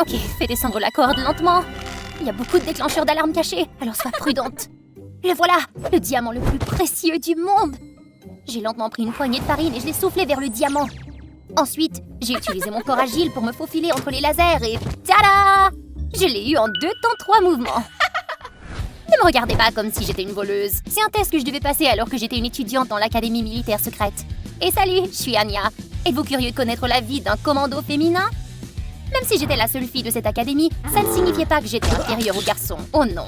Ok, fais descendre la corde lentement. Il y a beaucoup de déclencheurs d'alarme cachés, alors sois prudente. Le voilà, le diamant le plus précieux du monde. J'ai lentement pris une poignée de farine et je l'ai soufflé vers le diamant. Ensuite, j'ai utilisé mon corps agile pour me faufiler entre les lasers et tada! Je l'ai eu en 2 temps 3 mouvements. Ne me regardez pas comme si j'étais une voleuse. C'est un test que je devais passer alors que j'étais une étudiante dans l'académie militaire secrète. Et salut, je suis Anya. Êtes-vous curieux de connaître la vie d'un commando féminin? Même si j'étais la seule fille de cette académie, ça ne signifiait pas que j'étais inférieure aux garçons. Oh non.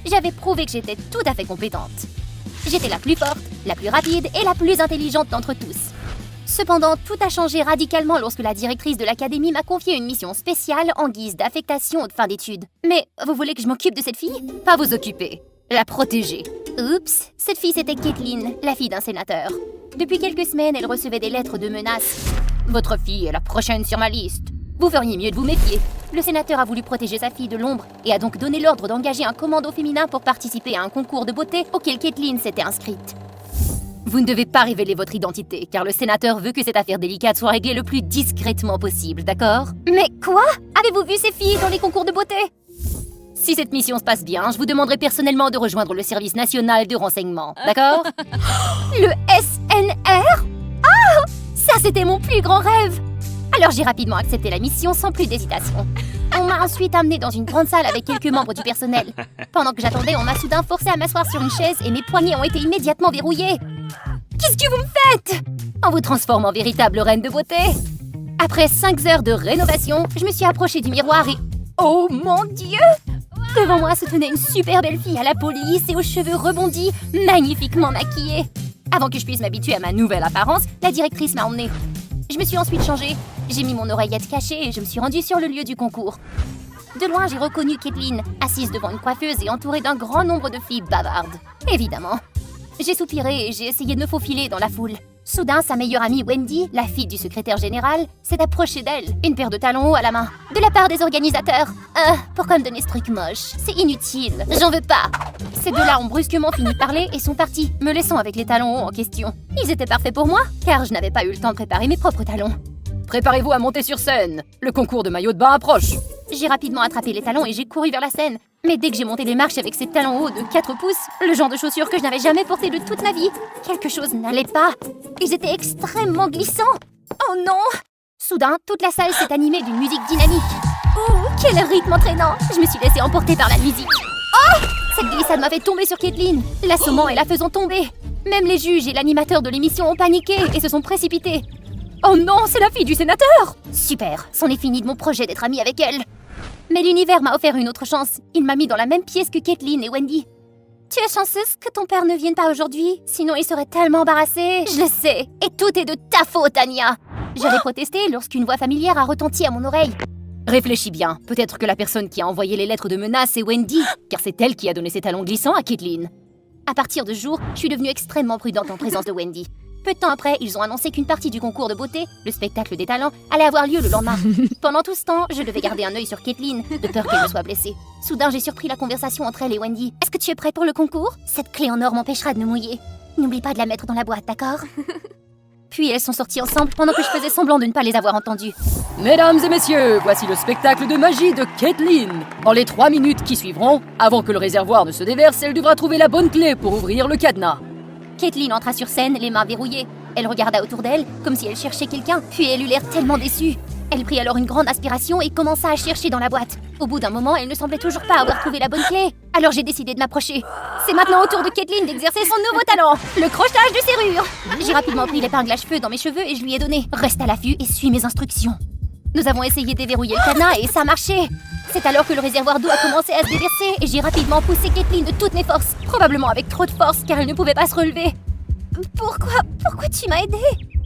J'avais prouvé que j'étais tout à fait compétente. J'étais la plus forte, la plus rapide et la plus intelligente d'entre tous. Cependant, tout a changé radicalement lorsque la directrice de l'académie m'a confié une mission spéciale en guise d'affectation de fin d'études. Mais vous voulez que je m'occupe de cette fille? Pas vous occuper, la protéger. Oups, cette fille c'était Caitlin, la fille d'un sénateur. Depuis quelques semaines, elle recevait des lettres de menaces. Votre fille est la prochaine sur ma liste. Vous feriez mieux de vous méfier. Le sénateur a voulu protéger sa fille de l'ombre et a donc donné l'ordre d'engager un commando féminin pour participer à un concours de beauté auquel Caitlin s'était inscrite. Vous ne devez pas révéler votre identité, car le sénateur veut que cette affaire délicate soit réglée le plus discrètement possible, d'accord? Mais quoi? Avez-vous vu ces filles dans les concours de beauté? Si cette mission se passe bien, je vous demanderai personnellement de rejoindre le service national de renseignement, d'accord? Le SNR? Ah! Ça, c'était mon plus grand rêve! Alors j'ai rapidement accepté la mission sans plus d'hésitation. On m'a ensuite amenée dans une grande salle avec quelques membres du personnel. Pendant que j'attendais, on m'a soudain forcé à m'asseoir sur une chaise et mes poignets ont été immédiatement verrouillés. Qu'est-ce que vous me faites? On vous transforme en véritable reine de beauté. Après 5 heures de rénovation, je me suis approchée du miroir et... Oh mon Dieu! Devant moi se tenait une super belle fille à la peau lisse et aux cheveux rebondis, magnifiquement maquillée. Avant que je puisse m'habituer à ma nouvelle apparence, la directrice m'a emmenée. Je me suis ensuite changée, j'ai mis mon oreillette cachée et je me suis rendue sur le lieu du concours. De loin, j'ai reconnu Caitlin, assise devant une coiffeuse et entourée d'un grand nombre de filles bavardes. Évidemment. J'ai soupiré et j'ai essayé de me faufiler dans la foule. Soudain, sa meilleure amie Wendy, la fille du secrétaire général, s'est approchée d'elle, une paire de talons hauts à la main. De la part des organisateurs. Pourquoi me donner ce truc moche? C'est inutile. J'en veux pas. Ces deux-là ont brusquement fini de parler et sont partis, me laissant avec les talons hauts en question. Ils étaient parfaits pour moi, car je n'avais pas eu le temps de préparer mes propres talons. Préparez-vous à monter sur scène. Le concours de maillot de bain approche. J'ai rapidement attrapé les talons et j'ai couru vers la scène. Mais dès que j'ai monté les marches avec ces talons hauts de 4 pouces, le genre de chaussures que je n'avais jamais porté de toute ma vie, quelque chose n'allait pas. Ils étaient extrêmement glissants. Oh non! Soudain, toute la salle s'est animée d'une musique dynamique. Oh, quel rythme entraînant! Je me suis laissée emporter par la musique. Oh! Cette glissade m'a fait tomber sur Caitlin, l'assommant et la faisant tomber. Même les juges et l'animateur de l'émission ont paniqué et se sont précipités. Oh non, c'est la fille du sénateur! Super, c'en est fini de mon projet d'être amie avec elle. Mais l'univers m'a offert une autre chance. Il m'a mis dans la même pièce que Caitlin et Wendy. Tu es chanceuse que ton père ne vienne pas aujourd'hui, sinon il serait tellement embarrassé. Je le sais, et tout est de ta faute, Anya. J'avais protesté lorsqu'une voix familière a retenti à mon oreille. Réfléchis bien, peut-être que la personne qui a envoyé les lettres de menace est Wendy, car c'est elle qui a donné ses talons glissants à Caitlin. À partir de ce jour, je suis devenue extrêmement prudente en présence de Wendy. Peu de temps après, ils ont annoncé qu'une partie du concours de beauté, le spectacle des talents, allait avoir lieu le lendemain. Pendant tout ce temps, je devais garder un œil sur Caitlin, de peur qu'elle ne soit blessée. Soudain, j'ai surpris la conversation entre elle et Wendy. Est-ce que tu es prêt pour le concours? Cette clé en or m'empêchera de me mouiller. N'oublie pas de la mettre dans la boîte, d'accord? Puis elles sont sorties ensemble pendant que je faisais semblant de ne pas les avoir entendues. Mesdames et messieurs, voici le spectacle de magie de Caitlin. Dans les 3 minutes qui suivront, avant que le réservoir ne se déverse, elle devra trouver la bonne clé pour ouvrir le cadenas. Caitlin entra sur scène, les mains verrouillées. Elle regarda autour d'elle, comme si elle cherchait quelqu'un, puis elle eut l'air tellement déçue. Elle prit alors une grande aspiration et commença à chercher dans la boîte. Au bout d'un moment, elle ne semblait toujours pas avoir trouvé la bonne clé. Alors j'ai décidé de m'approcher. C'est maintenant au tour de Caitlin d'exercer son nouveau talent, le crochetage de serrure. J'ai rapidement pris l'épingle à cheveux dans mes cheveux et je lui ai donné. Reste à l'affût et suis mes instructions. Nous avons essayé de déverrouiller le cadenas et ça a marché. C'est alors que le réservoir d'eau a commencé à se déverser et j'ai rapidement poussé Caitlin de toutes mes forces, probablement avec trop de force car elle ne pouvait pas se relever. Pourquoi tu m'as aidée?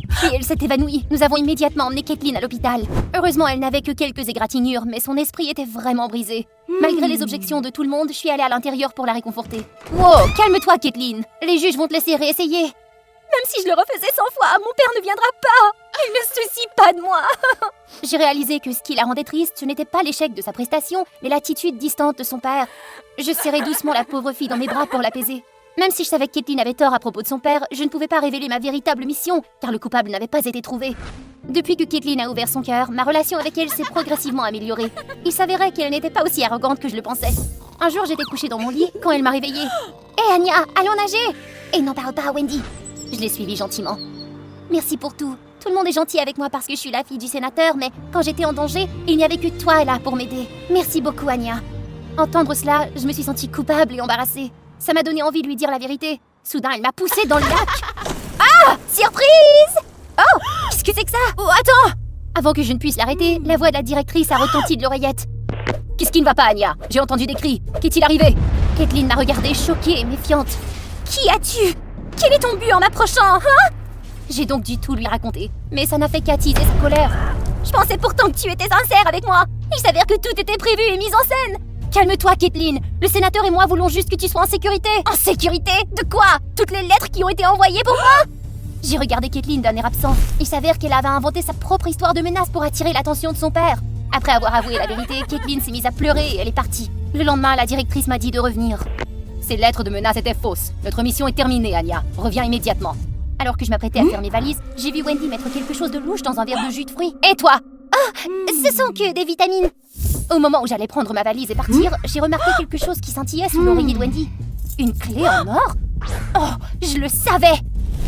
Puis elle s'est évanouie. Nous avons immédiatement emmené Caitlin à l'hôpital. Heureusement, elle n'avait que quelques égratignures, mais son esprit était vraiment brisé. Malgré les objections de tout le monde, je suis allée à l'intérieur pour la réconforter. Wow, calme-toi, Caitlin. Les juges vont te laisser réessayer. Même si je le refaisais 100 fois, mon père ne viendra pas. Il ne se soucie pas de moi. J'ai réalisé que ce qui la rendait triste, ce n'était pas l'échec de sa prestation, mais l'attitude distante de son père. Je serrai doucement la pauvre fille dans mes bras pour l'apaiser. Même si je savais que Caitlin avait tort à propos de son père, je ne pouvais pas révéler ma véritable mission, car le coupable n'avait pas été trouvé. Depuis que Caitlin a ouvert son cœur, ma relation avec elle s'est progressivement améliorée. Il s'avérait qu'elle n'était pas aussi arrogante que je le pensais. Un jour, j'étais couchée dans mon lit quand elle m'a réveillée. Hé Anya, allons nager! Et n'en parle pas à Wendy. Je l'ai suivie gentiment. Merci pour tout. Tout le monde est gentil avec moi parce que je suis la fille du sénateur, mais quand j'étais en danger, il n'y avait que toi là pour m'aider. Merci beaucoup, Anya. Entendre cela, je me suis sentie coupable et embarrassée. Ça m'a donné envie de lui dire la vérité. Soudain, elle m'a poussée dans le lac. Ah! Surprise! Oh! Qu'est-ce que c'est que ça? Oh, attends! Avant que je ne puisse l'arrêter, la voix de la directrice a retenti de l'oreillette. Qu'est-ce qui ne va pas, Anya? J'ai entendu des cris. Qu'est-il arrivé? Caitlin m'a regardée choquée et méfiante. Qui as-tu? Quel est ton but en m'approchant, hein? J'ai donc dû tout lui raconter, mais ça n'a fait qu'attiser sa colère. Je pensais pourtant que tu étais sincère avec moi. Il s'avère que tout était prévu et mis en scène. Calme-toi, Caitlin. Le sénateur et moi voulons juste que tu sois en sécurité. En sécurité? De quoi? Toutes les lettres qui ont été envoyées pour moi? J'ai regardé Caitlin d'un air absent. Il s'avère qu'elle avait inventé sa propre histoire de menace pour attirer l'attention de son père. Après avoir avoué la vérité, Caitlin s'est mise à pleurer et elle est partie. Le lendemain, la directrice m'a dit de revenir. Ces lettres de menace étaient fausses. Notre mission est terminée, Anya. Reviens immédiatement. Alors que je m'apprêtais à faire mes valises, j'ai vu Wendy mettre quelque chose de louche dans un verre de jus de fruits. Et toi? Oh, ce sont que des vitamines. Au moment où j'allais prendre ma valise et partir, j'ai remarqué quelque chose qui scintillait sous l'oreiller de Wendy. Une clé en or? Oh, je le savais!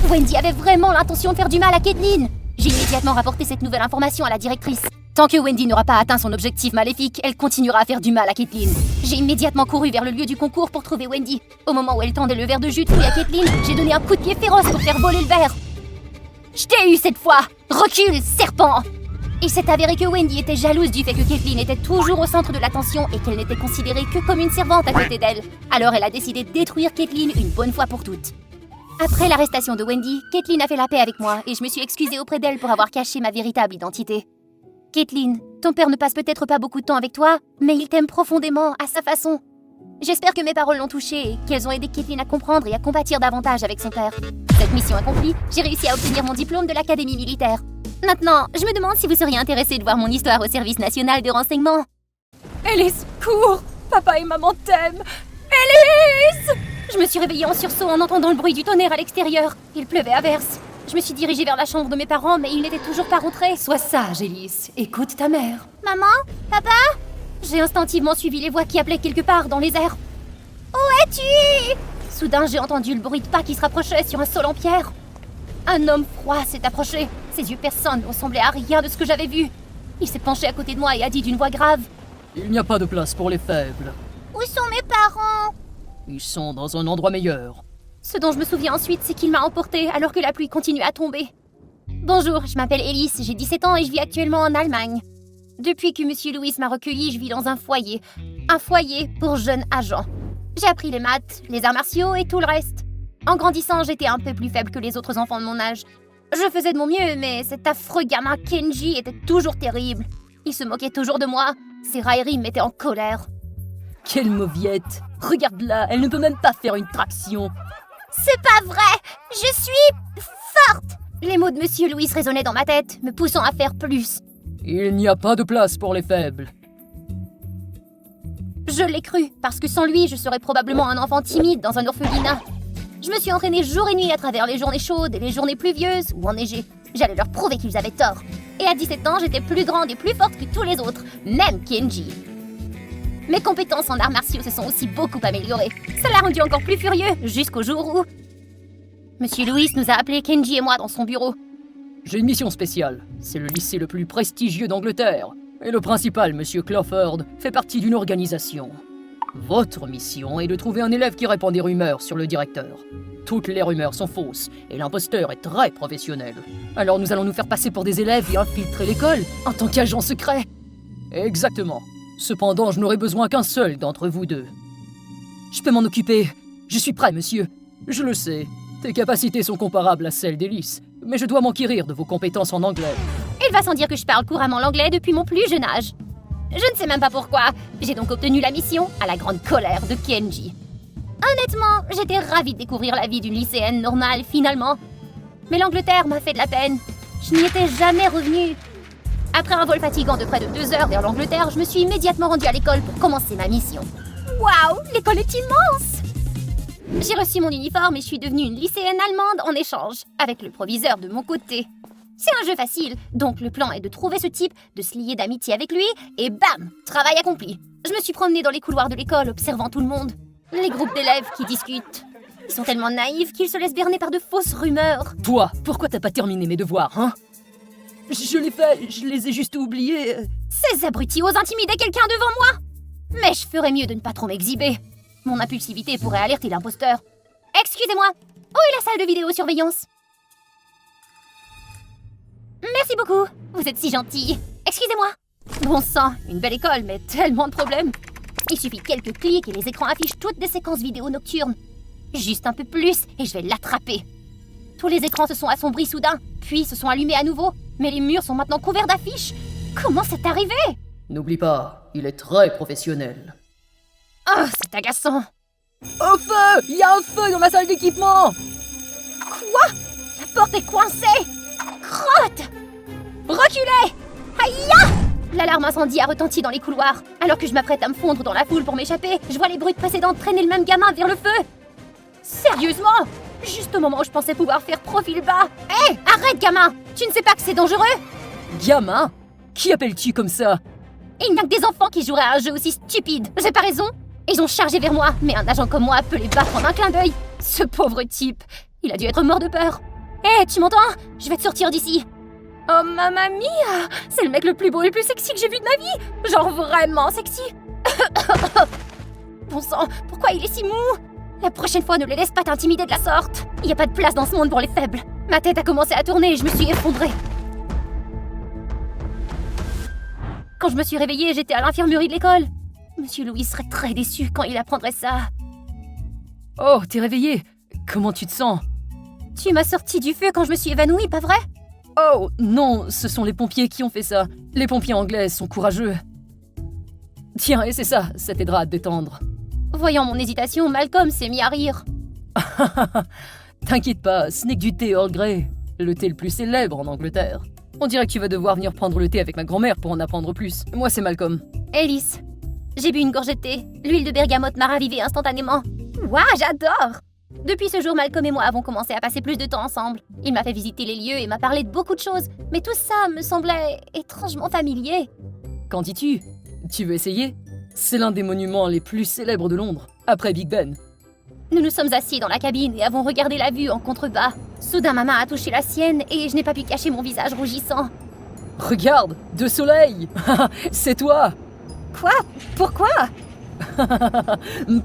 Wendy avait vraiment l'intention de faire du mal à Caitlin. J'ai immédiatement rapporté cette nouvelle information à la directrice. Tant que Wendy n'aura pas atteint son objectif maléfique, elle continuera à faire du mal à Caitlin. J'ai immédiatement couru vers le lieu du concours pour trouver Wendy. Au moment où elle tendait le verre de jus de fruits à Caitlin, j'ai donné un coup de pied féroce pour faire voler le verre. Je t'ai eu cette fois! Recule, serpent! Il s'est avéré que Wendy était jalouse du fait que Caitlin était toujours au centre de l'attention et qu'elle n'était considérée que comme une servante à côté d'elle. Alors elle a décidé de détruire Caitlin une bonne fois pour toutes. Après l'arrestation de Wendy, Caitlin a fait la paix avec moi et je me suis excusée auprès d'elle pour avoir caché ma véritable identité. Caitlin, ton père ne passe peut-être pas beaucoup de temps avec toi, mais il t'aime profondément, à sa façon. J'espère que mes paroles l'ont touchée et qu'elles ont aidé Caitlin à comprendre et à compatir davantage avec son père. Cette mission accomplie, j'ai réussi à obtenir mon diplôme de l'académie militaire. Maintenant, je me demande si vous seriez intéressé de voir mon histoire au service national de renseignement. Alice, cours! Papa et maman t'aiment! Alice! Je me suis réveillée en sursaut en entendant le bruit du tonnerre à l'extérieur. Il pleuvait à verse. Je me suis dirigée vers la chambre de mes parents, mais ils n'étaient toujours pas rentrés. Sois sage, Alice. Écoute ta mère. Maman? Papa? J'ai instinctivement suivi les voix qui appelaient quelque part dans les airs. Où es-tu? Soudain, j'ai entendu le bruit de pas qui se rapprochait sur un sol en pierre. Un homme froid s'est approché. Ses yeux perçants ne ressemblaient à rien de ce que j'avais vu. Il s'est penché à côté de moi et a dit d'une voix grave. Il n'y a pas de place pour les faibles. Où sont mes parents? Ils sont dans un endroit meilleur. Ce dont je me souviens ensuite, c'est qu'il m'a emporté alors que la pluie continuait à tomber. Bonjour, je m'appelle Alice, j'ai 17 ans et je vis actuellement en Allemagne. Depuis que Monsieur Louis m'a recueillie, je vis dans un foyer pour jeunes agents. J'ai appris les maths, les arts martiaux et tout le reste. En grandissant, j'étais un peu plus faible que les autres enfants de mon âge. Je faisais de mon mieux, mais cet affreux gamin Kenji était toujours terrible. Il se moquait toujours de moi, ses railleries me mettaient en colère. Quelle mauviette! Regarde-la, elle ne peut même pas faire une traction. C'est pas vrai! Je suis forte! Les mots de Monsieur Louis résonnaient dans ma tête, me poussant à faire plus. Il n'y a pas de place pour les faibles. Je l'ai cru, parce que sans lui, je serais probablement un enfant timide dans un orphelinat. Je me suis entraînée jour et nuit à travers les journées chaudes et les journées pluvieuses ou enneigées. J'allais leur prouver qu'ils avaient tort. Et à 17 ans, j'étais plus grande et plus forte que tous les autres, même Kenji. Mes compétences en arts martiaux se sont aussi beaucoup améliorées. Ça l'a rendu encore plus furieux, jusqu'au jour où... Monsieur Louis nous a appelés Kenji et moi dans son bureau. J'ai une mission spéciale. C'est le lycée le plus prestigieux d'Angleterre. Et le principal, Monsieur Crawford, fait partie d'une organisation. Votre mission est de trouver un élève qui répand des rumeurs sur le directeur. Toutes les rumeurs sont fausses, et l'imposteur est très professionnel. Alors nous allons nous faire passer pour des élèves et infiltrer l'école, en tant qu'agent secret. Exactement. Cependant, je n'aurai besoin qu'un seul d'entre vous deux. Je peux m'en occuper. Je suis prêt, monsieur. Je le sais. Tes capacités sont comparables à celles d'Alice, mais je dois m'enquérir de vos compétences en anglais. Il va sans dire que je parle couramment l'anglais depuis mon plus jeune âge. Je ne sais même pas pourquoi. J'ai donc obtenu la mission, à la grande colère de Kenji. Honnêtement, j'étais ravie de découvrir la vie d'une lycéenne normale, finalement. Mais l'Angleterre m'a fait de la peine. Je n'y étais jamais revenue. Après un vol fatigant de près de 2 heures vers l'Angleterre, je me suis immédiatement rendue à l'école pour commencer ma mission. Waouh, l'école est immense! J'ai reçu mon uniforme et je suis devenue une lycéenne allemande en échange, avec le proviseur de mon côté. C'est un jeu facile, donc le plan est de trouver ce type, de se lier d'amitié avec lui, et bam, travail accompli. Je me suis promenée dans les couloirs de l'école, observant tout le monde. Les groupes d'élèves qui discutent. Ils sont tellement naïfs qu'ils se laissent berner par de fausses rumeurs. Toi, pourquoi t'as pas terminé mes devoirs, hein? Je l'ai fait, je les ai juste oubliés. Ces abrutis osent intimider quelqu'un devant moi. Mais je ferais mieux de ne pas trop m'exhiber. Mon impulsivité pourrait alerter l'imposteur. Excusez-moi, où est la salle de vidéosurveillance? Merci beaucoup, vous êtes si gentil. Excusez-moi. Bon sang, une belle école, mais tellement de problèmes. Il suffit quelques clics et les écrans affichent toutes des séquences vidéo nocturnes. Juste un peu plus et je vais l'attraper. Tous les écrans se sont assombris soudain, puis se sont allumés à nouveau. Mais les murs sont maintenant couverts d'affiches. Comment c'est arrivé? N'oublie pas, il est très professionnel. Oh, c'est agaçant. Au feu! Il y a un feu dans la salle d'équipement! Quoi? La porte est coincée. Crotte! Reculez! Aïe! L'alarme incendie a retenti dans les couloirs. Alors que je m'apprête à me fondre dans la foule pour m'échapper, je vois les brutes précédentes traîner le même gamin vers le feu. Sérieusement? Juste au moment où je pensais pouvoir faire profil bas. Hé, arrête, gamin! Tu ne sais pas que c'est dangereux? Gamin? Qui appelles-tu comme ça? Il n'y a que des enfants qui joueraient à un jeu aussi stupide. J'ai pas raison? Ils ont chargé vers moi, mais un agent comme moi peut les battre en un clin d'œil. Ce pauvre type, il a dû être mort de peur. Hé, tu m'entends? Je vais te sortir d'ici. Oh, mamma mia! C'est le mec le plus beau et le plus sexy que j'ai vu de ma vie! Genre vraiment sexy! Bon sang, pourquoi il est si mou? La prochaine fois, ne les laisse pas t'intimider de la sorte. Il n'y a pas de place dans ce monde pour les faibles. Ma tête a commencé à tourner et je me suis effondrée. Quand je me suis réveillée, j'étais à l'infirmerie de l'école. Monsieur Louis serait très déçu quand il apprendrait ça. Oh, t'es réveillée. Comment tu te sens? Tu m'as sorti du feu quand je me suis évanouie, pas vrai? Oh, non, ce sont les pompiers qui ont fait ça. Les pompiers anglais sont courageux. Tiens, et c'est ça, ça t'aidera à te détendre. Voyant mon hésitation, Malcolm s'est mis à rire. T'inquiète pas, ce n'est que du thé Earl Grey, le thé le plus célèbre en Angleterre. On dirait que tu vas devoir venir prendre le thé avec ma grand-mère pour en apprendre plus. Moi, c'est Malcolm. Alice, j'ai bu une gorgée de thé. L'huile de bergamote m'a ravivée instantanément. Waouh, j'adore! Depuis ce jour, Malcolm et moi avons commencé à passer plus de temps ensemble. Il m'a fait visiter les lieux et m'a parlé de beaucoup de choses, mais tout ça me semblait étrangement familier. Qu'en dis-tu? Tu veux essayer? C'est l'un des monuments les plus célèbres de Londres, après Big Ben. Nous nous sommes assis dans la cabine et avons regardé la vue en contrebas. Soudain, ma main a touché la sienne et je n'ai pas pu cacher mon visage rougissant. Regarde, de soleil! C'est toi! Quoi? Pourquoi?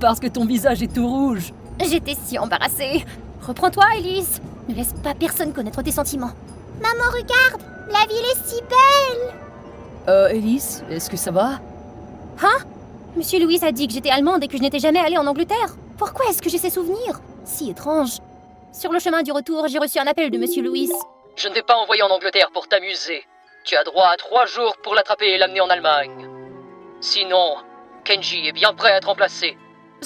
Parce que ton visage est tout rouge. J'étais si embarrassée. Reprends-toi, Alice. Ne laisse pas personne connaître tes sentiments. Maman, regarde! La ville est si belle! Alice, est-ce que ça va? Hein? Monsieur Louis a dit que j'étais allemande et que je n'étais jamais allée en Angleterre. Pourquoi est-ce que j'ai ces souvenirs? Si étrange. Sur le chemin du retour, j'ai reçu un appel de Monsieur Louis. Je ne t'ai pas envoyé en Angleterre pour t'amuser. Tu as droit à 3 jours pour l'attraper et l'amener en Allemagne. Sinon, Kenji est bien prêt à te remplacer.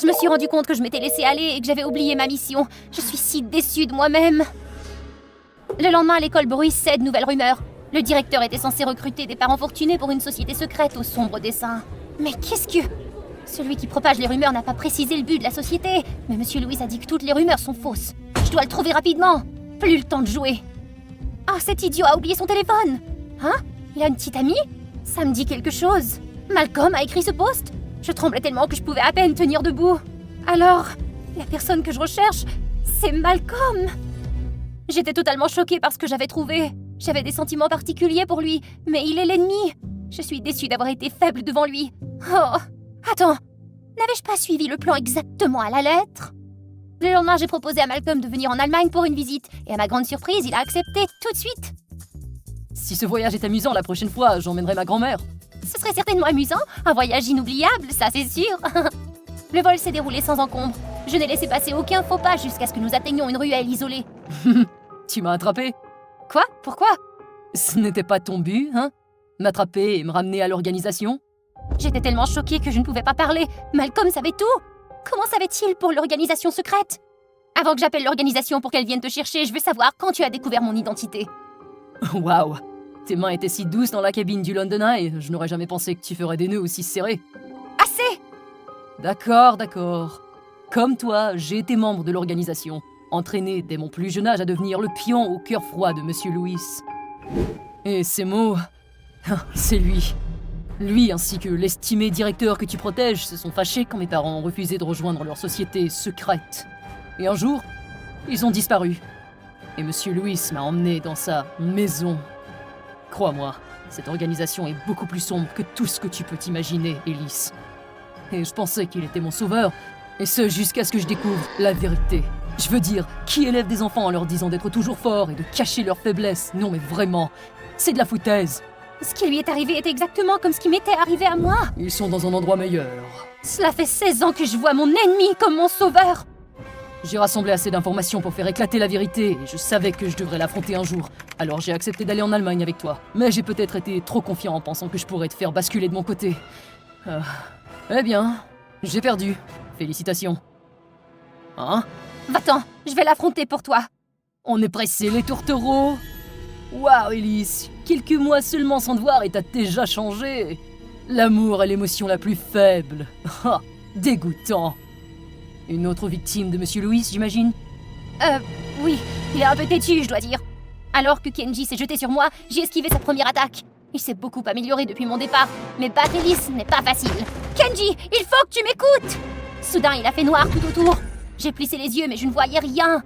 Je me suis rendu compte que je m'étais laissée aller et que j'avais oublié ma mission. Je suis si déçue de moi-même. Le lendemain, à l'école bruissait de nouvelles rumeurs. Le directeur était censé recruter des parents fortunés pour une société secrète au sombre dessin. Mais qu'est-ce que... Celui qui propage les rumeurs n'a pas précisé le but de la société. Mais Monsieur Louis a dit que toutes les rumeurs sont fausses. Je dois le trouver rapidement. Plus le temps de jouer. Ah, cet idiot a oublié son téléphone. Hein? Il a une petite amie? Ça me dit quelque chose. Malcolm a écrit ce post? Je tremblais tellement que je pouvais à peine tenir debout. Alors, la personne que je recherche, c'est Malcolm. J'étais totalement choquée par ce que j'avais trouvé. J'avais des sentiments particuliers pour lui, mais il est l'ennemi. Je suis déçue d'avoir été faible devant lui. Oh, attends, n'avais-je pas suivi le plan exactement à la lettre? Le lendemain, j'ai proposé à Malcolm de venir en Allemagne pour une visite, et à ma grande surprise, il a accepté tout de suite. Si ce voyage est amusant, la prochaine fois, j'emmènerai ma grand-mère. Ce serait certainement amusant, un voyage inoubliable, ça c'est sûr. Le vol s'est déroulé sans encombre. Je n'ai laissé passer aucun faux pas jusqu'à ce que nous atteignions une ruelle isolée. Tu m'as attrapé? Quoi? Pourquoi? Ce n'était pas ton but, hein? M'attraper et me ramener à l'organisation? J'étais tellement choquée que je ne pouvais pas parler. Malcolm savait tout. Comment savait-il pour l'organisation secrète? Avant que j'appelle l'organisation pour qu'elle vienne te chercher, je veux savoir quand tu as découvert mon identité. Waouh! Tes mains étaient si douces dans la cabine du London Eye, je n'aurais jamais pensé que tu ferais des nœuds aussi serrés. Assez! D'accord, d'accord. Comme toi, j'ai été membre de l'organisation, entraîné dès mon plus jeune âge à devenir le pion au cœur froid de Monsieur Louis. Et ces mots, c'est lui. Lui ainsi que l'estimé directeur que tu protèges se sont fâchés quand mes parents ont refusé de rejoindre leur société secrète. Et un jour, ils ont disparu. Et Monsieur Louis m'a emmené dans sa maison. Crois-moi, cette organisation est beaucoup plus sombre que tout ce que tu peux t'imaginer, Elise. Et je pensais qu'il était mon sauveur, et ce jusqu'à ce que je découvre la vérité. Je veux dire, qui élève des enfants en leur disant d'être toujours forts et de cacher leurs faiblesses? Non mais vraiment, c'est de la foutaise. Ce qui lui est arrivé est exactement comme ce qui m'était arrivé à moi. Ils sont dans un endroit meilleur. Cela fait 16 ans que je vois mon ennemi comme mon sauveur. J'ai rassemblé assez d'informations pour faire éclater la vérité, et je savais que je devrais l'affronter un jour. Alors j'ai accepté d'aller en Allemagne avec toi. Mais j'ai peut-être été trop confiant en pensant que je pourrais te faire basculer de mon côté. Eh bien, j'ai perdu. Félicitations. Hein? Va-t'en, je vais l'affronter pour toi. On est pressés, les tourtereaux. Waouh, Elise, quelques mois seulement sans te voir et t'as déjà changé. L'amour est l'émotion la plus faible. Dégoûtant. Une autre victime de Monsieur Louis, j'imagine? Oui, il est un peu têtu, je dois dire. Alors que Kenji s'est jeté sur moi, j'ai esquivé sa première attaque. Il s'est beaucoup amélioré depuis mon départ, mais battre Elise n'est pas facile. Kenji, il faut que tu m'écoutes! Soudain, il a fait noir tout autour. J'ai plissé les yeux, mais je ne voyais rien.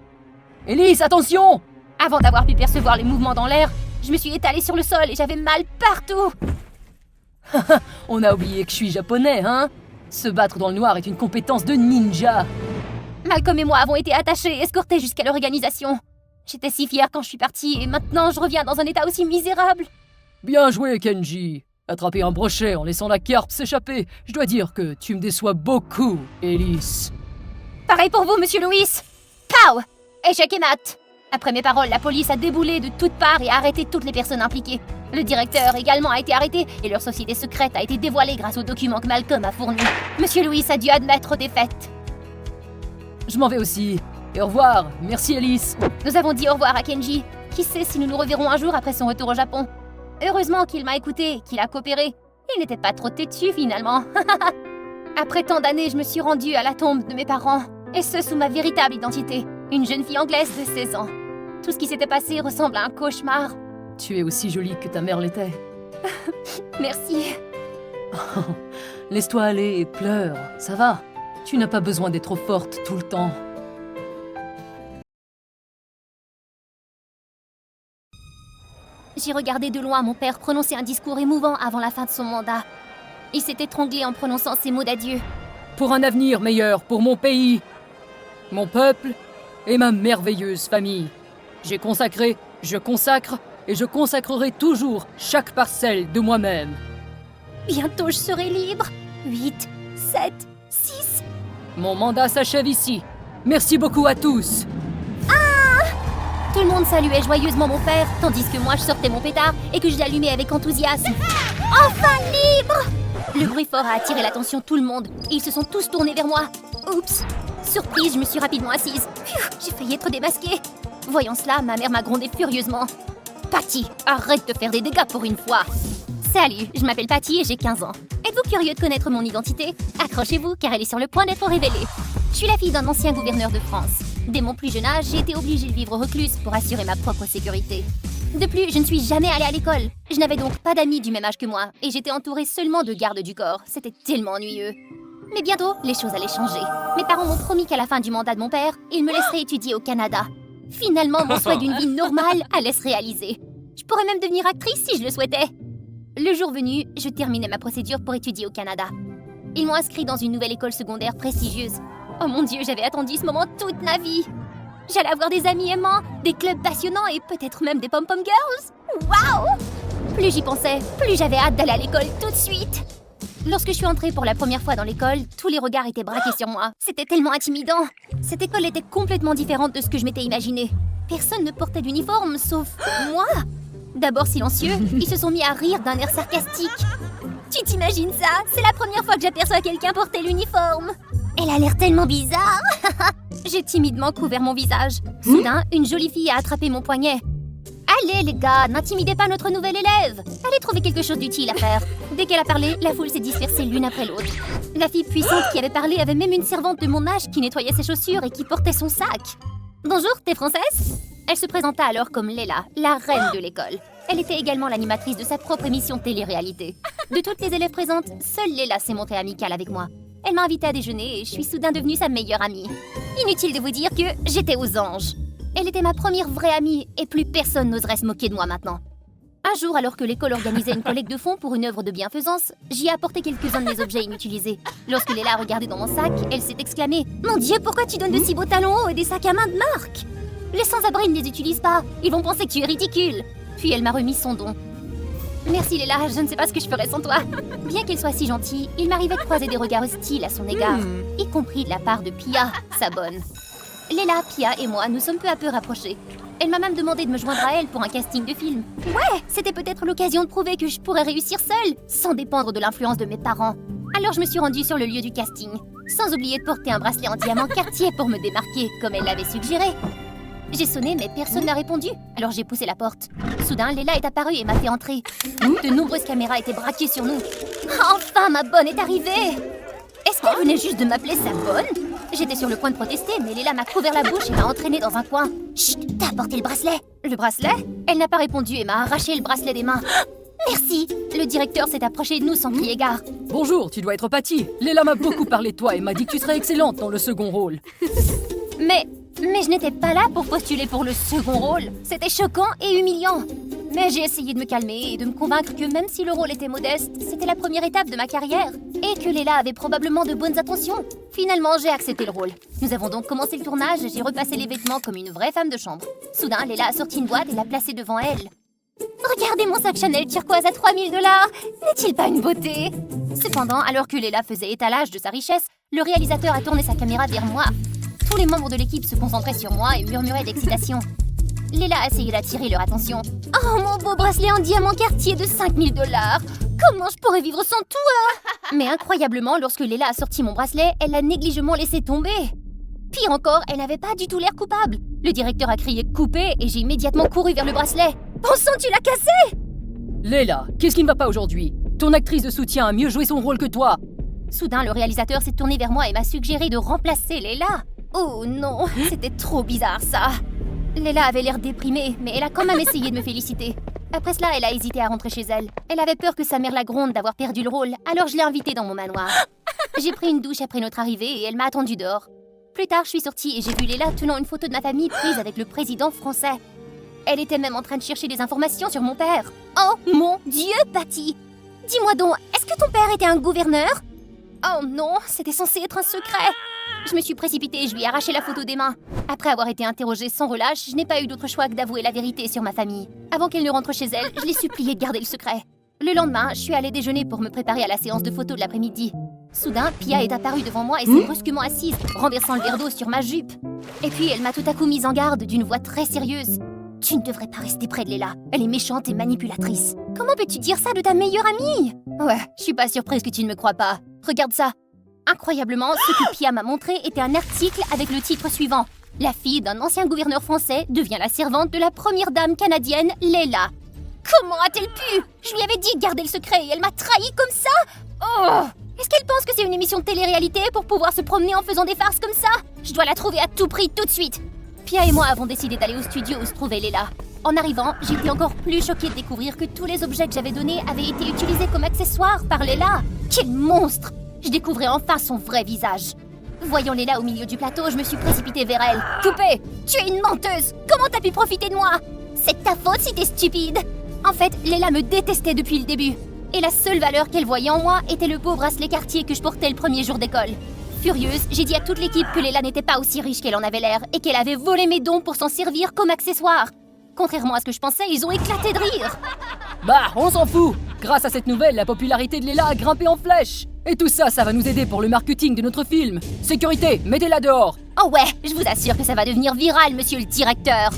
Elise, attention! Avant d'avoir pu percevoir les mouvements dans l'air, je me suis étalée sur le sol et j'avais mal partout. On a oublié que je suis japonais, hein? Se battre dans le noir est une compétence de ninja. Malcolm et moi avons été attachés et escortés jusqu'à l'organisation. J'étais si fière quand je suis partie et maintenant je reviens dans un état aussi misérable. Bien joué, Kenji. Attraper un brochet en laissant la carpe s'échapper. Je dois dire que tu me déçois beaucoup, Elise. Pareil pour vous, Monsieur Louis. Pow! Échec et mat. Après mes paroles, la police a déboulé de toutes parts et a arrêté toutes les personnes impliquées. Le directeur également a été arrêté et leur société secrète a été dévoilée grâce aux documents que Malcolm a fournis. Monsieur Louis a dû admettre défaite. Je m'en vais aussi. Et au revoir. Merci, Elise. Nous avons dit au revoir à Kenji. Qui sait si nous nous reverrons un jour après son retour au Japon. Heureusement qu'il m'a écouté, qu'il a coopéré. Il n'était pas trop têtu finalement. Après tant d'années, je me suis rendue à la tombe de mes parents. Et ce sous ma véritable identité. Une jeune fille anglaise de 16 ans. Tout ce qui s'était passé ressemble à un cauchemar. Tu es aussi jolie que ta mère l'était. Merci. Laisse-toi aller et pleure, ça va. Tu n'as pas besoin d'être trop forte tout le temps. J'ai regardé de loin mon père prononcer un discours émouvant avant la fin de son mandat. Il s'est étranglé en prononçant ces mots d'adieu. Pour un avenir meilleur pour mon pays, mon peuple et ma merveilleuse famille. J'ai consacré, je consacre et je consacrerai toujours chaque parcelle de moi-même. Bientôt je serai libre. 8, 7, 6... Mon mandat s'achève ici. Merci beaucoup à tous. Tout le monde saluait joyeusement mon père, tandis que moi je sortais mon pétard et que je l'allumais avec enthousiasme. Enfin libre! Le bruit fort a attiré l'attention de tout le monde et ils se sont tous tournés vers moi. Oups! Surprise, je me suis rapidement assise. Pfiou, j'ai failli être démasquée. Voyant cela, ma mère m'a grondé furieusement. Patty, arrête de faire des dégâts pour une fois. Salut, je m'appelle Patty et j'ai 15 ans. Êtes-vous curieux de connaître mon identité? Accrochez-vous car elle est sur le point d'être révélée. Je suis la fille d'un ancien gouverneur de France. Dès mon plus jeune âge, j'ai été obligée de vivre recluse pour assurer ma propre sécurité. De plus, je ne suis jamais allée à l'école. Je n'avais donc pas d'amis du même âge que moi et j'étais entourée seulement de gardes du corps. C'était tellement ennuyeux. Mais bientôt, les choses allaient changer. Mes parents m'ont promis qu'à la fin du mandat de mon père, ils me laisseraient étudier au Canada. Finalement, mon souhait d'une vie normale allait se réaliser. Je pourrais même devenir actrice si je le souhaitais. Le jour venu, je terminais ma procédure pour étudier au Canada. Ils m'ont inscrit dans une nouvelle école secondaire prestigieuse. Oh mon Dieu, j'avais attendu ce moment toute ma vie. J'allais avoir des amis aimants, des clubs passionnants et peut-être même des pom-pom girls. Waouh! Plus j'y pensais, plus j'avais hâte d'aller à l'école tout de suite. Lorsque je suis entrée pour la première fois dans l'école, tous les regards étaient braqués sur moi. C'était tellement intimidant. Cette école était complètement différente de ce que je m'étais imaginé. Personne ne portait d'uniforme, sauf moi. D'abord silencieux, ils se sont mis à rire d'un air sarcastique. Tu t'imagines ça? C'est la première fois que j'aperçois quelqu'un porter l'uniforme. Elle a l'air tellement bizarre. J'ai timidement couvert mon visage. Soudain, une jolie fille a attrapé mon poignet. Allez les gars, n'intimidez pas notre nouvelle élève. Allez trouver quelque chose d'utile à faire. Dès qu'elle a parlé, la foule s'est dispersée l'une après l'autre. La fille puissante qui avait parlé avait même une servante de mon âge qui nettoyait ses chaussures et qui portait son sac. Bonjour, t'es française? Elle se présenta alors comme Leila, la reine de l'école. Elle était également l'animatrice de sa propre émission de télé-réalité. De toutes les élèves présentes, seule Leila s'est montrée amicale avec moi. Elle m'a invitée à déjeuner et je suis soudain devenue sa meilleure amie. Inutile de vous dire que j'étais aux anges. Elle était ma première vraie amie et plus personne n'oserait se moquer de moi maintenant. Un jour, alors que l'école organisait une collecte de fonds pour une œuvre de bienfaisance, j'y ai apporté quelques-uns de mes objets inutilisés. Lorsque Leila a regardé dans mon sac, elle s'est exclamée « Mon Dieu, pourquoi tu donnes de si beaux talons hauts et des sacs à main de marque? Les sans-abri ne les utilisent pas, ils vont penser que tu es ridicule !» Puis elle m'a remis son don. Merci Leila, je ne sais pas ce que je ferais sans toi. Bien qu'elle soit si gentille, il m'arrivait de croiser des regards hostiles à son égard, y compris de la part de Pia, sa bonne. Leila, Pia et moi nous sommes peu à peu rapprochés. Elle m'a même demandé de me joindre à elle pour un casting de film. Ouais, c'était peut-être l'occasion de prouver que je pourrais réussir seule, sans dépendre de l'influence de mes parents. Alors je me suis rendue sur le lieu du casting, sans oublier de porter un bracelet en diamant Cartier pour me démarquer, comme elle l'avait suggéré. J'ai sonné, mais personne n'a répondu, alors j'ai poussé la porte. Soudain, Leila est apparue et m'a fait entrer. De nombreuses caméras étaient braquées sur nous. Enfin, ma bonne est arrivée! Est-ce qu'elle venait juste de m'appeler sa bonne? J'étais sur le point de protester, mais Leila m'a couvert la bouche et m'a entraînée dans un coin. Chut, t'as apporté le bracelet? Le bracelet? Elle n'a pas répondu et m'a arraché le bracelet des mains. Merci! Le directeur s'est approché de nous sans crier gare. Bonjour, tu dois être Patty. Leila m'a beaucoup parlé de toi et m'a dit que tu serais excellente dans le second rôle. Mais je n'étais pas là pour postuler pour le second rôle. C'était choquant et humiliant. Mais j'ai essayé de me calmer et de me convaincre que même si le rôle était modeste, c'était la première étape de ma carrière et que Leila avait probablement de bonnes intentions. Finalement, j'ai accepté le rôle. Nous avons donc commencé le tournage et j'ai repassé les vêtements comme une vraie femme de chambre. Soudain, Leila a sorti une boîte et l'a placée devant elle. Regardez mon sac Chanel turquoise à 3 000 $. N'est-il pas une beauté? Cependant, alors que Leila faisait étalage de sa richesse, le réalisateur a tourné sa caméra vers moi. Tous les membres de l'équipe se concentraient sur moi et murmuraient d'excitation. Leila a essayé d'attirer leur attention. « Oh, mon beau bracelet en diamant Cartier de 5 000 $! Comment je pourrais vivre sans toi ?» Mais incroyablement, lorsque Leila a sorti mon bracelet, elle l'a négligemment laissé tomber. Pire encore, elle n'avait pas du tout l'air coupable. Le directeur a crié « Coupé » et j'ai immédiatement couru vers le bracelet. « Bon sang, tu l'as cassé !» Leila, qu'est-ce qui ne va pas aujourd'hui? Ton actrice de soutien a mieux joué son rôle que toi. Soudain, le réalisateur s'est tourné vers moi et m'a suggéré de remplacer Leila. Oh non, c'était trop bizarre ça. Leila avait l'air déprimée, mais elle a quand même essayé de me féliciter. Après cela, elle a hésité à rentrer chez elle. Elle avait peur que sa mère la gronde d'avoir perdu le rôle, alors je l'ai invitée dans mon manoir. J'ai pris une douche après notre arrivée et elle m'a attendue dehors. Plus tard, je suis sortie et j'ai vu Leila tenant une photo de ma famille prise avec le président français. Elle était même en train de chercher des informations sur mon père. Oh mon Dieu, Patty! Dis-moi donc, est-ce que ton père était un gouverneur? Oh non, c'était censé être un secret. Je me suis précipitée et je lui ai arraché la photo des mains. Après avoir été interrogée sans relâche, je n'ai pas eu d'autre choix que d'avouer la vérité sur ma famille. Avant qu'elle ne rentre chez elle, je l'ai suppliée de garder le secret. Le lendemain, je suis allée déjeuner pour me préparer à la séance de photos de l'après-midi. Soudain, Pia est apparue devant moi et s'est brusquement assise, renversant le verre d'eau sur ma jupe. Et puis, elle m'a tout à coup mise en garde d'une voix très sérieuse. « Tu ne devrais pas rester près de Leila. Elle est méchante et manipulatrice. Comment peux-tu dire ça de ta meilleure amie ?» Ouais, je suis pas surprise que tu ne me crois pas. Regarde ça. Incroyablement, ce que Pia m'a montré était un article avec le titre suivant. « La fille d'un ancien gouverneur français devient la servante de la première dame canadienne, Leila. » Comment a-t-elle pu? Je lui avais dit de garder le secret et elle m'a trahi comme ça? Oh! Est-ce qu'elle pense que c'est une émission de télé-réalité pour pouvoir se promener en faisant des farces comme ça? Je dois la trouver à tout prix, tout de suite. Pia et moi avons décidé d'aller au studio où se trouvait Leila. En arrivant, j'étais encore plus choquée de découvrir que tous les objets que j'avais donnés avaient été utilisés comme accessoires par Leila. Quel monstre! Je découvrais enfin son vrai visage. Voyant Leila au milieu du plateau, je me suis précipitée vers elle. « Coupé! Tu es une menteuse! Comment t'as pu profiter de moi? C'est ta faute si t'es stupide! » En fait, Leila me détestait depuis le début. Et la seule valeur qu'elle voyait en moi était le beau bracelet Cartier que je portais le premier jour d'école. Furieuse, j'ai dit à toute l'équipe que Leila n'était pas aussi riche qu'elle en avait l'air et qu'elle avait volé mes dons pour s'en servir comme accessoire. Contrairement à ce que je pensais, ils ont éclaté de rire. Bah, on s'en fout. Grâce à cette nouvelle, la popularité de Leila a grimpé en flèche. Et tout ça, ça va nous aider pour le marketing de notre film. Sécurité, mettez-la dehors. Oh ouais, je vous assure que ça va devenir viral, monsieur le directeur.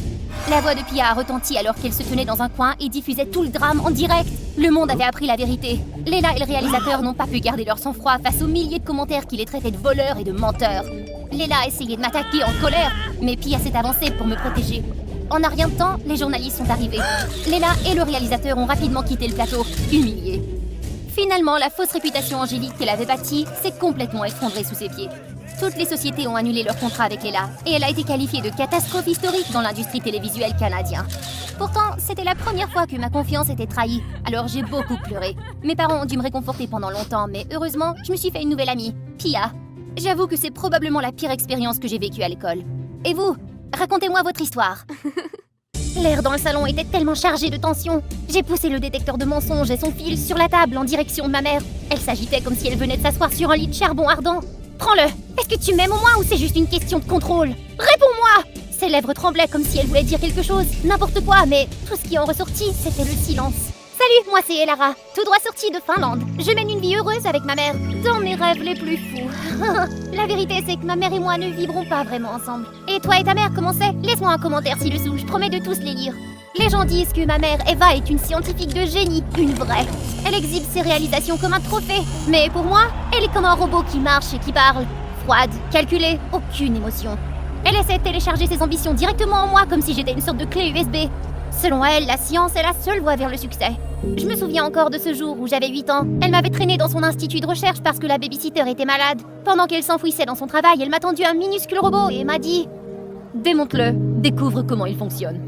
La voix de Pia a retenti alors qu'elle se tenait dans un coin et diffusait tout le drame en direct. Le monde avait appris la vérité. Leila et le réalisateur n'ont pas pu garder leur sang-froid face aux milliers de commentaires qui les traitaient de voleurs et de menteurs. Leila a essayé de m'attaquer en colère, mais Pia s'est avancée pour me protéger. En un rien de temps, les journalistes sont arrivés. Léla et le réalisateur ont rapidement quitté le plateau, humiliés. Finalement, la fausse réputation angélique qu'elle avait bâtie s'est complètement effondrée sous ses pieds. Toutes les sociétés ont annulé leur contrat avec Léla et elle a été qualifiée de catastrophe historique dans l'industrie télévisuelle canadienne. Pourtant, c'était la première fois que ma confiance était trahie, alors j'ai beaucoup pleuré. Mes parents ont dû me réconforter pendant longtemps, mais heureusement, je me suis fait une nouvelle amie, Pia. J'avoue que c'est probablement la pire expérience que j'ai vécue à l'école. Et vous, racontez-moi votre histoire. L'air dans le salon était tellement chargé de tension. J'ai poussé le détecteur de mensonges et son fil sur la table en direction de ma mère. Elle s'agitait comme si elle venait de s'asseoir sur un lit de charbon ardent. Prends-le. Est-ce que tu m'aimes au moins ou c'est juste une question de contrôle? Réponds-moi! Ses lèvres tremblaient comme si elle voulait dire quelque chose, n'importe quoi, mais tout ce qui en ressortit, c'était le silence. Salut, moi c'est Elara, tout droit sortie de Finlande. Je mène une vie heureuse avec ma mère, dans mes rêves les plus fous. La vérité c'est que ma mère et moi ne vivrons pas vraiment ensemble. Et toi et ta mère, comment c'est? Laisse-moi un commentaire ci-dessous, je promets de tous les lire. Les gens disent que ma mère, Eva, est une scientifique de génie, une vraie. Elle exhibe ses réalisations comme un trophée. Mais pour moi, elle est comme un robot qui marche et qui parle. Froide, calculée, aucune émotion. Elle essaie de télécharger ses ambitions directement en moi comme si j'étais une sorte de clé USB. Selon elle, la science est la seule voie vers le succès. Je me souviens encore de ce jour où j'avais 8 ans. Elle m'avait traînée dans son institut de recherche parce que la babysitter était malade. Pendant qu'elle s'enfouissait dans son travail, elle m'a tendu un minuscule robot et m'a dit... Démonte-le, découvre comment il fonctionne.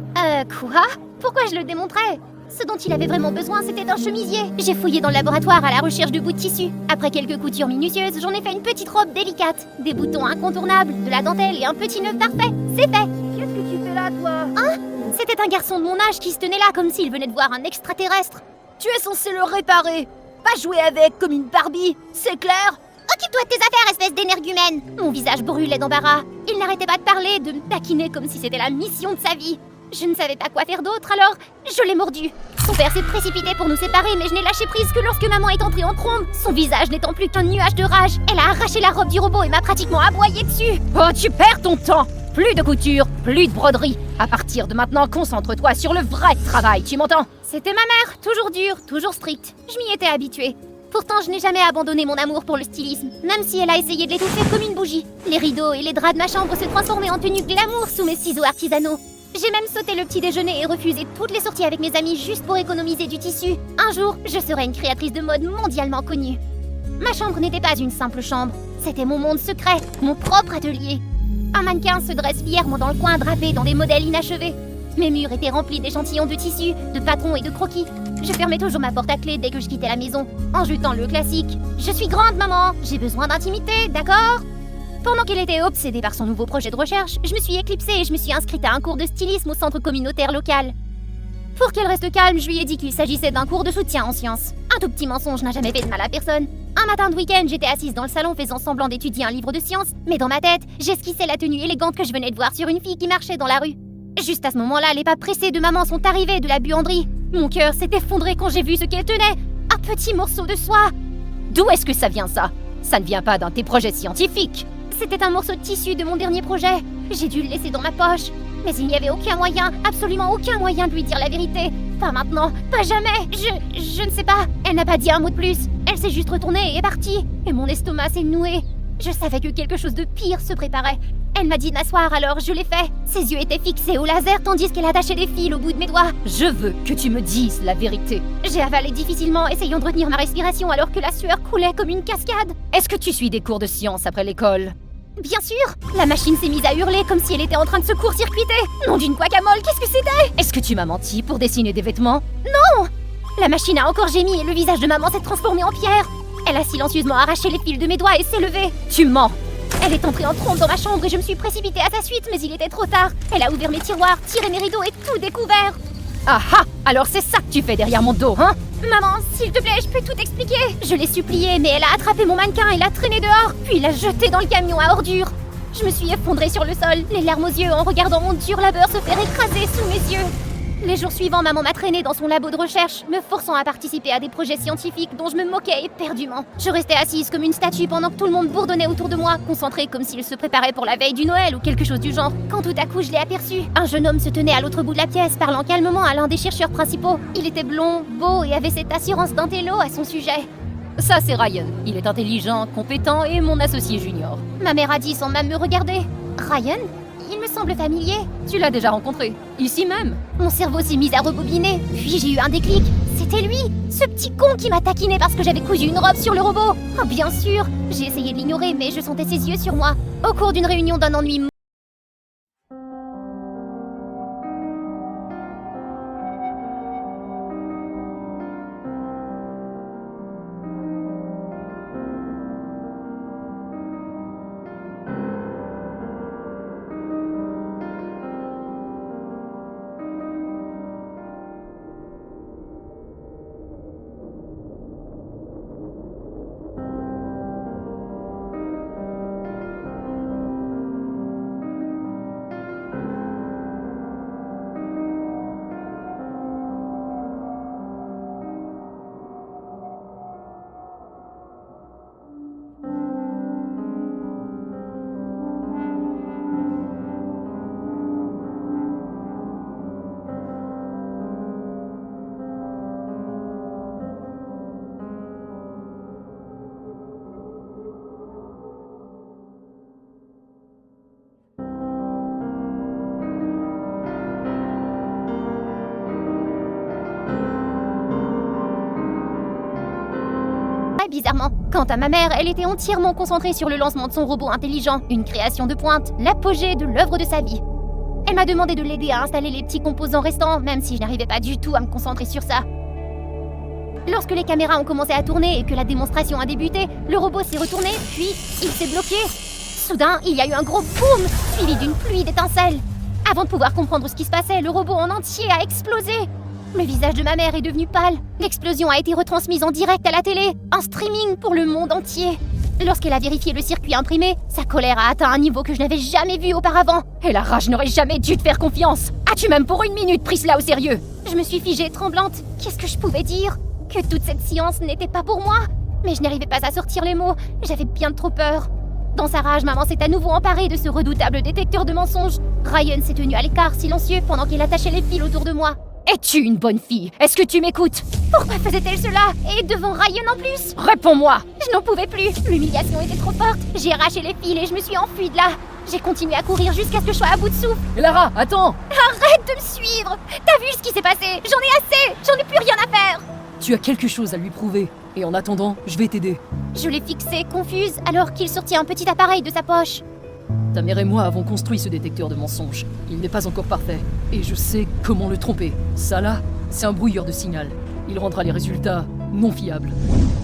Quoi? Pourquoi je le démontrais? Ce dont il avait vraiment besoin, c'était d'un chemisier. J'ai fouillé dans le laboratoire à la recherche de bouts de tissu. Après quelques coutures minutieuses, j'en ai fait une petite robe délicate. Des boutons incontournables, de la dentelle et un petit nœud parfait. C'est fait. Qu'est-ce que tu fais là, toi? Hein? C'était un garçon de mon âge qui se tenait là comme s'il venait de voir un extraterrestre. Tu es censé le réparer, pas jouer avec comme une Barbie, c'est clair? Occupe-toi de tes affaires, espèce d'énergumène. Mon visage brûlait d'embarras. Il n'arrêtait pas de parler, de me taquiner comme si c'était la mission de sa vie. Je ne savais pas quoi faire d'autre, alors je l'ai mordu. Son père s'est précipité pour nous séparer, mais je n'ai lâché prise que lorsque maman est entrée en trombe. Son visage n'étant plus qu'un nuage de rage. Elle a arraché la robe du robot et m'a pratiquement aboyé dessus. Oh, tu perds ton temps! Plus de couture, plus de broderie. À partir de maintenant, concentre-toi sur le vrai travail, tu m'entends? C'était ma mère, toujours dure, toujours stricte. Je m'y étais habituée. Pourtant, je n'ai jamais abandonné mon amour pour le stylisme, même si elle a essayé de l'étouffer comme une bougie. Les rideaux et les draps de ma chambre se transformaient en tenue glamour sous mes ciseaux artisanaux. J'ai même sauté le petit déjeuner et refusé toutes les sorties avec mes amis juste pour économiser du tissu. Un jour, je serai une créatrice de mode mondialement connue. Ma chambre n'était pas une simple chambre, c'était mon monde secret, mon propre atelier. Un mannequin se dresse fièrement dans le coin drapé dans des modèles inachevés. Mes murs étaient remplis d'échantillons de tissus, de patrons et de croquis. Je fermais toujours ma porte à clé dès que je quittais la maison, en jetant le classique « Je suis grande, maman, j'ai besoin d'intimité, d'accord ?» Pendant qu'elle était obsédée par son nouveau projet de recherche, je me suis éclipsée et je me suis inscrite à un cours de stylisme au centre communautaire local. Pour qu'elle reste calme, je lui ai dit qu'il s'agissait d'un cours de soutien en sciences. Un tout petit mensonge n'a jamais fait de mal à personne. Un matin de week-end, j'étais assise dans le salon faisant semblant d'étudier un livre de sciences, mais dans ma tête, j'esquissais la tenue élégante que je venais de voir sur une fille qui marchait dans la rue. Juste à ce moment-là, les pas pressés de maman sont arrivés de la buanderie. Mon cœur s'est effondré quand j'ai vu ce qu'elle tenait. Un petit morceau de soie. D'où est-ce que ça vient ça? Ça ne vient pas d'un de tes projets scientifiques. C'était un morceau de tissu de mon dernier projet. J'ai dû le laisser dans ma poche. Mais il n'y avait aucun moyen, absolument aucun moyen de lui dire la vérité. Pas maintenant, pas jamais. Je ne sais pas. Elle n'a pas dit un mot de plus. Elle s'est juste retournée et est partie. Et mon estomac s'est noué. Je savais que quelque chose de pire se préparait. Elle m'a dit de m'asseoir, alors je l'ai fait. Ses yeux étaient fixés au laser tandis qu'elle attachait des fils au bout de mes doigts. Je veux que tu me dises la vérité. J'ai avalé difficilement, essayant de retenir ma respiration alors que la sueur coulait comme une cascade. Est-ce que tu suis des cours de sciences après l'école? Bien sûr. La machine s'est mise à hurler comme si elle était en train de se court-circuiter. Nom d'une guacamole, qu'est-ce que c'était? Est-ce que tu m'as menti pour dessiner des vêtements? Non. La machine a encore gémi et le visage de maman s'est transformé en pierre. Elle a silencieusement arraché les fils de mes doigts et s'est levée. Tu mens. Elle est entrée en trombe dans ma chambre et je me suis précipitée à sa suite, mais il était trop tard. Elle a ouvert mes tiroirs, tiré mes rideaux et tout découvert. Ah ah! Alors c'est ça que tu fais derrière mon dos, hein? Maman, s'il te plaît, je peux tout expliquer. Je l'ai suppliée, mais elle a attrapé mon mannequin et l'a traîné dehors, puis l'a jeté dans le camion à ordures. Je me suis effondrée sur le sol, les larmes aux yeux en regardant mon dur labeur se faire écraser sous mes yeux. Les jours suivants, maman m'a traînée dans son labo de recherche, me forçant à participer à des projets scientifiques dont je me moquais éperdument. Je restais assise comme une statue pendant que tout le monde bourdonnait autour de moi, concentrée comme s'il se préparait pour la veille du Noël ou quelque chose du genre. Quand tout à coup je l'ai aperçu, un jeune homme se tenait à l'autre bout de la pièce, parlant calmement à l'un des chercheurs principaux. Il était blond, beau et avait cette assurance d'intello à son sujet. Ça c'est Ryan, il est intelligent, compétent et mon associé junior. Ma mère a dit sans même me regarder. Ryan? Il me semble familier. Tu l'as déjà rencontré, ici même. Mon cerveau s'est mis à rebobiner, puis j'ai eu un déclic. C'était lui, ce petit con qui m'a taquiné parce que j'avais cousu une robe sur le robot. Oh, bien sûr, j'ai essayé de l'ignorer, mais je sentais ses yeux sur moi. Au cours d'une réunion d'un ennui. Bizarrement. Quant à ma mère, elle était entièrement concentrée sur le lancement de son robot intelligent, une création de pointe, l'apogée de l'œuvre de sa vie. Elle m'a demandé de l'aider à installer les petits composants restants, même si je n'arrivais pas du tout à me concentrer sur ça. Lorsque les caméras ont commencé à tourner et que la démonstration a débuté, le robot s'est retourné, puis il s'est bloqué. Soudain, il y a eu un gros boum, suivi d'une pluie d'étincelles. Avant de pouvoir comprendre ce qui se passait, le robot en entier a explosé. Le visage de ma mère est devenu pâle. L'explosion a été retransmise en direct à la télé, un streaming pour le monde entier. Lorsqu'elle a vérifié le circuit imprimé, sa colère a atteint un niveau que je n'avais jamais vu auparavant. Et la rage n'aurait jamais dû te faire confiance. As-tu même pour une minute pris cela au sérieux? Je me suis figée tremblante. Qu'est-ce que je pouvais dire? Que toute cette science n'était pas pour moi? Mais je n'arrivais pas à sortir les mots. J'avais bien trop peur. Dans sa rage, maman s'est à nouveau emparée de ce redoutable détecteur de mensonges. Ryan s'est tenu à l'écart, silencieux, pendant qu'il attachait les fils autour de moi. Es-tu une bonne fille? Est-ce que tu m'écoutes? Pourquoi faisait-elle cela? Et devant Ryan en plus? Réponds-moi! Je n'en pouvais plus. L'humiliation était trop forte. J'ai arraché les fils et je me suis enfuie de là. J'ai continué à courir jusqu'à ce que je sois à bout de souffle. Lara, attends! Arrête de me suivre! T'as vu ce qui s'est passé? J'en ai assez! J'en ai plus rien à faire! Tu as quelque chose à lui prouver. Et en attendant, je vais t'aider. Je l'ai fixée, confuse, alors qu'il sortit un petit appareil de sa poche. Ta mère et moi avons construit ce détecteur de mensonges. Il n'est pas encore parfait. Et je sais comment le tromper. Ça là, c'est un brouilleur de signal. Il rendra les résultats non fiables.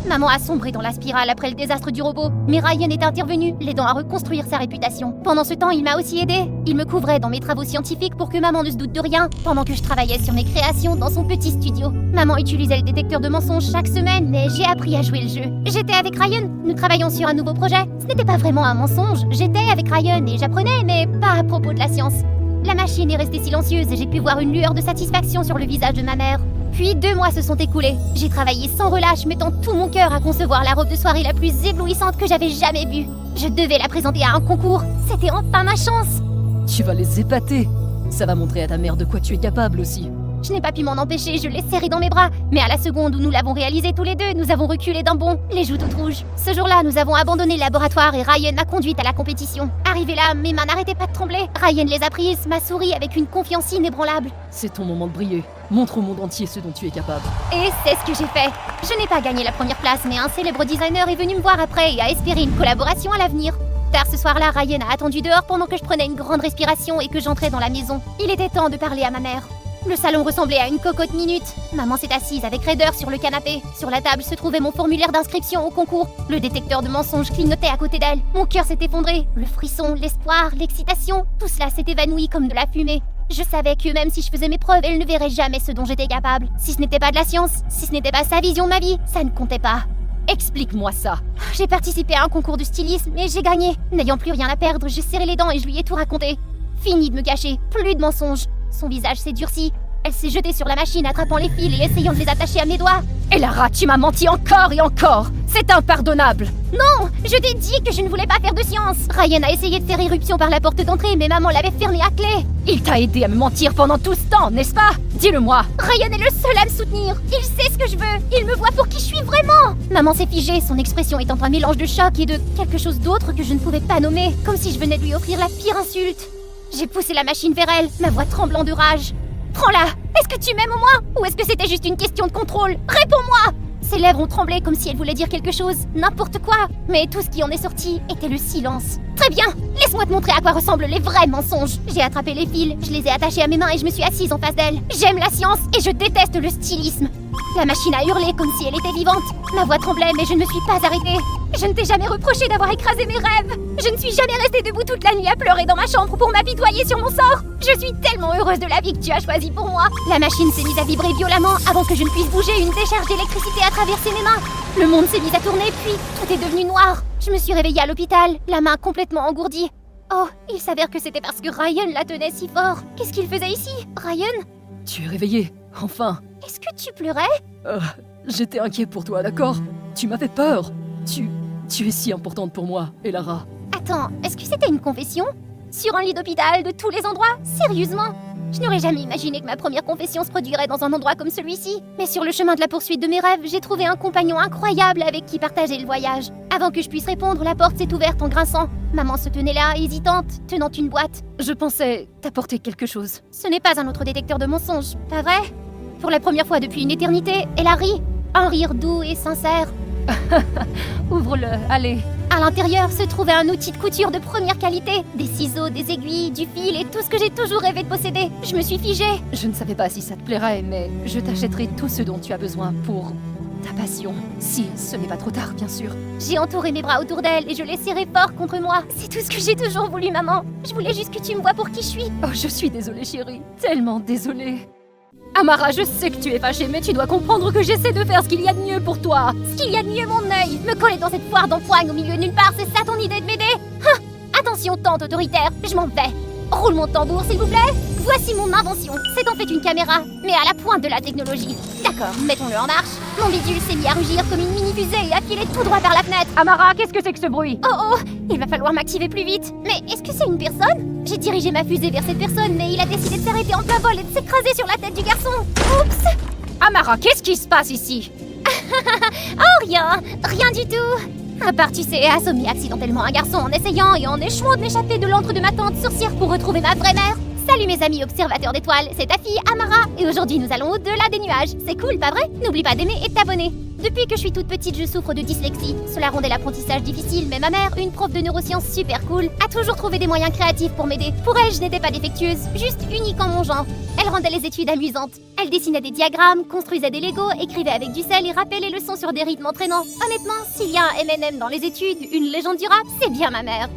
Maman a sombré dans la spirale après le désastre du robot, mais Ryan est intervenu, l'aidant à reconstruire sa réputation. Pendant ce temps, il m'a aussi aidé. Il me couvrait dans mes travaux scientifiques pour que maman ne se doute de rien, pendant que je travaillais sur mes créations dans son petit studio. Maman utilisait le détecteur de mensonges chaque semaine, mais j'ai appris à jouer le jeu. J'étais avec Ryan, nous travaillions sur un nouveau projet. Ce n'était pas vraiment un mensonge, j'étais avec Ryan et j'apprenais, mais pas à propos de la science. La machine est restée silencieuse et j'ai pu voir une lueur de satisfaction sur le visage de ma mère. Puis 2 mois se sont écoulés. J'ai travaillé sans relâche, mettant tout mon cœur à concevoir la robe de soirée la plus éblouissante que j'avais jamais vue. Je devais la présenter à un concours. C'était enfin ma chance. Tu vas les épater. Ça va montrer à ta mère de quoi tu es capable aussi. Je n'ai pas pu m'en empêcher, je l'ai serré dans mes bras. Mais à la seconde où nous l'avons réalisé tous les deux, nous avons reculé d'un bond, les joues toutes rouges. Ce jour-là, nous avons abandonné le laboratoire et Ryan m'a conduite à la compétition. Arrivé là, mes mains n'arrêtaient pas de trembler. Ryan les a prises, m'a souri avec une confiance inébranlable. C'est ton moment de briller. Montre au monde entier ce dont tu es capable. Et c'est ce que j'ai fait. Je n'ai pas gagné la première place, mais un célèbre designer est venu me voir après et a espéré une collaboration à l'avenir. Tard ce soir-là, Ryan a attendu dehors pendant que je prenais une grande respiration et que j'entrais dans la maison. Il était temps de parler à ma mère. Le salon ressemblait à une cocotte minute. Maman s'est assise avec raideur sur le canapé. Sur la table se trouvait mon formulaire d'inscription au concours. Le détecteur de mensonges clignotait à côté d'elle. Mon cœur s'est effondré. Le frisson, l'espoir, l'excitation, tout cela s'est évanoui comme de la fumée. Je savais que même si je faisais mes preuves, elle ne verrait jamais ce dont j'étais capable. Si ce n'était pas de la science, si ce n'était pas sa vision de ma vie, ça ne comptait pas. Explique-moi ça. J'ai participé à un concours de stylisme et j'ai gagné. N'ayant plus rien à perdre, j'ai serré les dents et je lui ai tout raconté. Fini de me cacher, plus de mensonges. Son visage s'est durci. Elle s'est jetée sur la machine, attrapant les fils et essayant de les attacher à mes doigts. Et Lara, tu m'as menti encore et encore. C'est impardonnable. Non, je t'ai dit que je ne voulais pas faire de science. Ryan a essayé de faire irruption par la porte d'entrée, mais maman l'avait fermée à clé. Il t'a aidé à me mentir pendant tout ce temps, n'est-ce pas? Dis-le-moi. Ryan est le seul à me soutenir. Il sait ce que je veux. Il me voit pour qui je suis vraiment. Maman s'est figée, son expression étant un mélange de choc et de quelque chose d'autre que je ne pouvais pas nommer, comme si je venais de lui offrir la pire insulte. J'ai poussé la machine vers elle, ma voix tremblant de rage. Prends-la! Est-ce que tu m'aimes au moins? Ou est-ce que c'était juste une question de contrôle? Réponds-moi! Ses lèvres ont tremblé comme si elle voulait dire quelque chose, n'importe quoi. Mais tout ce qui en est sorti était le silence. Très bien, laisse-moi te montrer à quoi ressemblent les vrais mensonges. J'ai attrapé les fils, je les ai attachés à mes mains et je me suis assise en face d'elle. J'aime la science et je déteste le stylisme. La machine a hurlé comme si elle était vivante. Ma voix tremblait mais je ne me suis pas arrêtée. Je ne t'ai jamais reproché d'avoir écrasé mes rêves. Je ne suis jamais restée debout toute la nuit à pleurer dans ma chambre pour m'apitoyer sur mon sort. Je suis tellement heureuse de la vie que tu as choisie pour moi. La machine s'est mise à vibrer violemment avant que je ne puisse bouger. Une décharge d'électricité a traversé mes mains. Le monde s'est mis à tourner puis tout est devenu noir. Je me suis réveillée à l'hôpital, la main complètement engourdie. Oh, il s'avère que c'était parce que Ryan la tenait si fort. Qu'est-ce qu'il faisait ici, Ryan? Tu es réveillée, enfin. Est-ce que tu pleurais? J'étais inquiet pour toi, d'accord? Tu m'as fait peur. Tu es si importante pour moi, Elara. Attends, est-ce que c'était une confession? Sur un lit d'hôpital, de tous les endroits? Sérieusement? Je n'aurais jamais imaginé que ma première confession se produirait dans un endroit comme celui-ci. Mais sur le chemin de la poursuite de mes rêves, j'ai trouvé un compagnon incroyable avec qui partager le voyage. Avant que je puisse répondre, la porte s'est ouverte en grinçant. Maman se tenait là, hésitante, tenant une boîte. Je pensais t'apporter quelque chose. Ce n'est pas un autre détecteur de mensonges, pas vrai? Pour la première fois depuis une éternité, elle a ri. Un rire doux et sincère. Ouvre-le, allez. À l'intérieur se trouvait un outil de couture de première qualité. Des ciseaux, des aiguilles, du fil et tout ce que j'ai toujours rêvé de posséder. Je me suis figée. Je ne savais pas si ça te plairait, mais je t'achèterai tout ce dont tu as besoin pour ta passion. Si ce n'est pas trop tard, bien sûr. J'ai entouré mes bras autour d'elle et je l'ai serrée fort contre moi. C'est tout ce que j'ai toujours voulu, maman. Je voulais juste que tu me vois pour qui je suis. Oh, je suis désolée, chérie. Tellement désolée. Amara, je sais que tu es fâchée, mais tu dois comprendre que j'essaie de faire ce qu'il y a de mieux pour toi. Ce qu'il y a de mieux, mon œil. Me coller dans cette foire d'empoigne au milieu de nulle part, c'est ça ton idée de m'aider? Attention, tante autoritaire, je m'en vais. Roule mon tambour, s'il vous plaît. Voici mon invention. C'est en fait une caméra, mais à la pointe de la technologie. D'accord, mettons-le en marche. Mon bidule s'est mis à rugir comme une mini-fusée et a filé tout droit par la fenêtre. Amara, qu'est-ce que c'est que ce bruit? Oh, il va falloir m'activer plus vite. Mais est-ce que c'est une personne? J'ai dirigé ma fusée vers cette personne, mais il a décidé de s'arrêter en plein vol et de s'écraser sur la tête du garçon. Oups! Amara, qu'est-ce qui se passe ici? Oh, rien du tout. À part, tu sais, assommé accidentellement un garçon en essayant et en échouant de m'échapper de l'antre de ma tante sorcière pour retrouver ma vraie mère. Salut mes amis observateurs d'étoiles, c'est ta fille Amara et aujourd'hui nous allons au-delà des nuages. C'est cool, pas vrai? N'oublie pas d'aimer et de t'abonner. Depuis que je suis toute petite, je souffre de dyslexie. Cela rendait l'apprentissage difficile, mais ma mère, une prof de neurosciences super cool, a toujours trouvé des moyens créatifs pour m'aider. Pour elle, je n'étais pas défectueuse, juste unique en mon genre. Elle rendait les études amusantes. Elle dessinait des diagrammes, construisait des Legos, écrivait avec du sel et rappelait les leçons sur des rythmes entraînants. Honnêtement, s'il y a un M&M dans les études, une légende du rap, c'est bien ma mère.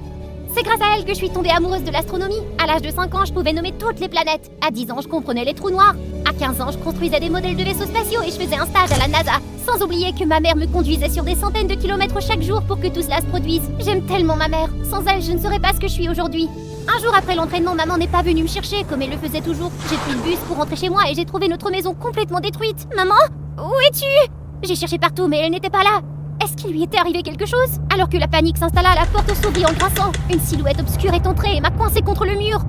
C'est grâce à elle que je suis tombée amoureuse de l'astronomie. À l'âge de 5 ans, je pouvais nommer toutes les planètes. À 10 ans, je comprenais les trous noirs. À 15 ans, je construisais des modèles de vaisseaux spatiaux et je faisais un stage à la NASA. Sans oublier que ma mère me conduisait sur des centaines de kilomètres chaque jour pour que tout cela se produise. J'aime tellement ma mère. Sans elle, je ne serais pas ce que je suis aujourd'hui. Un jour après l'entraînement, maman n'est pas venue me chercher comme elle le faisait toujours. J'ai pris le bus pour rentrer chez moi et j'ai trouvé notre maison complètement détruite. Maman, où es-tu? J'ai cherché partout mais elle n'était pas là. Est-ce qu'il lui était arrivé quelque chose? Alors que la panique s'installa, la porte s'ouvrit en grinçant. Une silhouette obscure est entrée et m'a coincée contre le mur.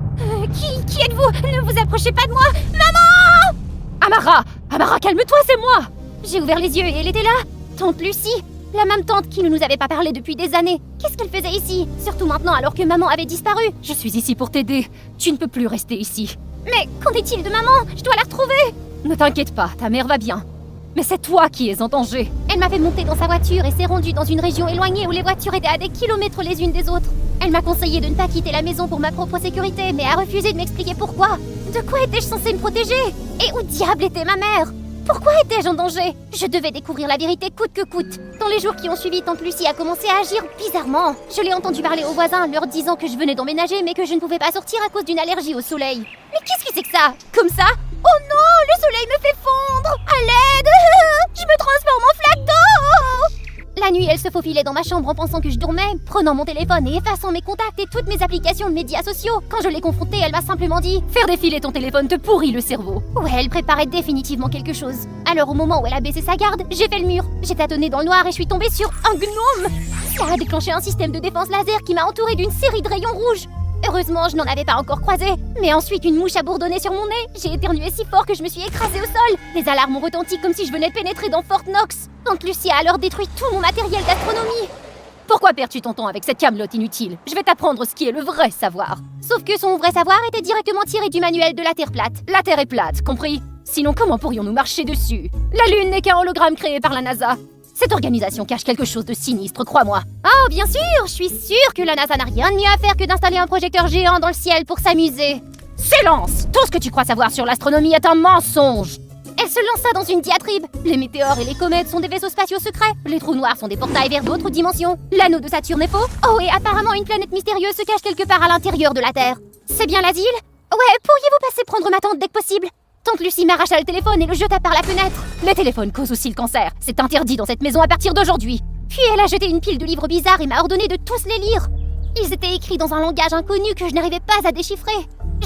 Qui êtes-vous? Ne vous approchez pas de moi! Maman! Amara, calme-toi, c'est moi! J'ai ouvert les yeux et elle était là. Tante Lucie, la même tante qui ne nous avait pas parlé depuis des années. Qu'est-ce qu'elle faisait ici? Surtout maintenant alors que maman avait disparu. Je suis ici pour t'aider. Tu ne peux plus rester ici. Mais qu'en est-il de maman? Je dois la retrouver. Ne t'inquiète pas, ta mère va bien. Mais c'est toi qui es en danger. Elle m'a fait monter dans sa voiture et s'est rendue dans une région éloignée où les voitures étaient à des kilomètres les unes des autres. Elle m'a conseillé de ne pas quitter la maison pour ma propre sécurité, mais a refusé de m'expliquer pourquoi. De quoi étais-je censée me protéger? Et où diable était ma mère? Pourquoi étais-je en danger? Je devais découvrir la vérité coûte que coûte. Dans les jours qui ont suivi, tante Lucie a commencé à agir bizarrement. Je l'ai entendu parler aux voisins, leur disant que je venais d'emménager, mais que je ne pouvais pas sortir à cause d'une allergie au soleil. Mais qu'est-ce que c'est que ça? Comme ça? Oh non, le soleil me fait fondre! À l'aide! Je me transforme en flaque d'eau! La nuit, elle se faufilait dans ma chambre en pensant que je dormais, prenant mon téléphone et effaçant mes contacts et toutes mes applications de médias sociaux. Quand je l'ai confrontée, elle m'a simplement dit « Faire défiler ton téléphone te pourrit le cerveau !» Ouais, elle préparait définitivement quelque chose. Alors au moment où elle a baissé sa garde, j'ai fait le mur. J'ai tâtonné dans le noir et je suis tombée sur un gnome! Ça a déclenché un système de défense laser qui m'a entourée d'une série de rayons rouges. Heureusement, je n'en avais pas encore croisé. Mais ensuite, une mouche a bourdonné sur mon nez. J'ai éternué si fort que je me suis écrasée au sol. Les alarmes ont retenti comme si je venais de pénétrer dans Fort Knox. Tante Lucie a alors détruit tout mon matériel d'astronomie. Pourquoi perds-tu ton temps avec cette camelote inutile? Je vais t'apprendre ce qui est le vrai savoir. Sauf que son vrai savoir était directement tiré du manuel de la Terre plate. La Terre est plate, compris? Sinon comment pourrions-nous marcher dessus? La Lune n'est qu'un hologramme créé par la NASA. Cette organisation cache quelque chose de sinistre, crois-moi. Oh, bien sûr, je suis sûre que la NASA n'a rien de mieux à faire que d'installer un projecteur géant dans le ciel pour s'amuser. Silence! Tout ce que tu crois savoir sur l'astronomie est un mensonge! Elle se lança dans une diatribe. Les météores et les comètes sont des vaisseaux spatiaux secrets. Les trous noirs sont des portails vers d'autres dimensions. L'anneau de Saturne est faux. Oh, et apparemment une planète mystérieuse se cache quelque part à l'intérieur de la Terre. C'est bien l'asile? Ouais, pourriez-vous passer prendre ma tante dès que possible? Tante Lucie m'arracha le téléphone et le jeta par la fenêtre. Les téléphones causent aussi le cancer. C'est interdit dans cette maison à partir d'aujourd'hui. Puis elle a jeté une pile de livres bizarres et m'a ordonné de tous les lire. Ils étaient écrits dans un langage inconnu que je n'arrivais pas à déchiffrer.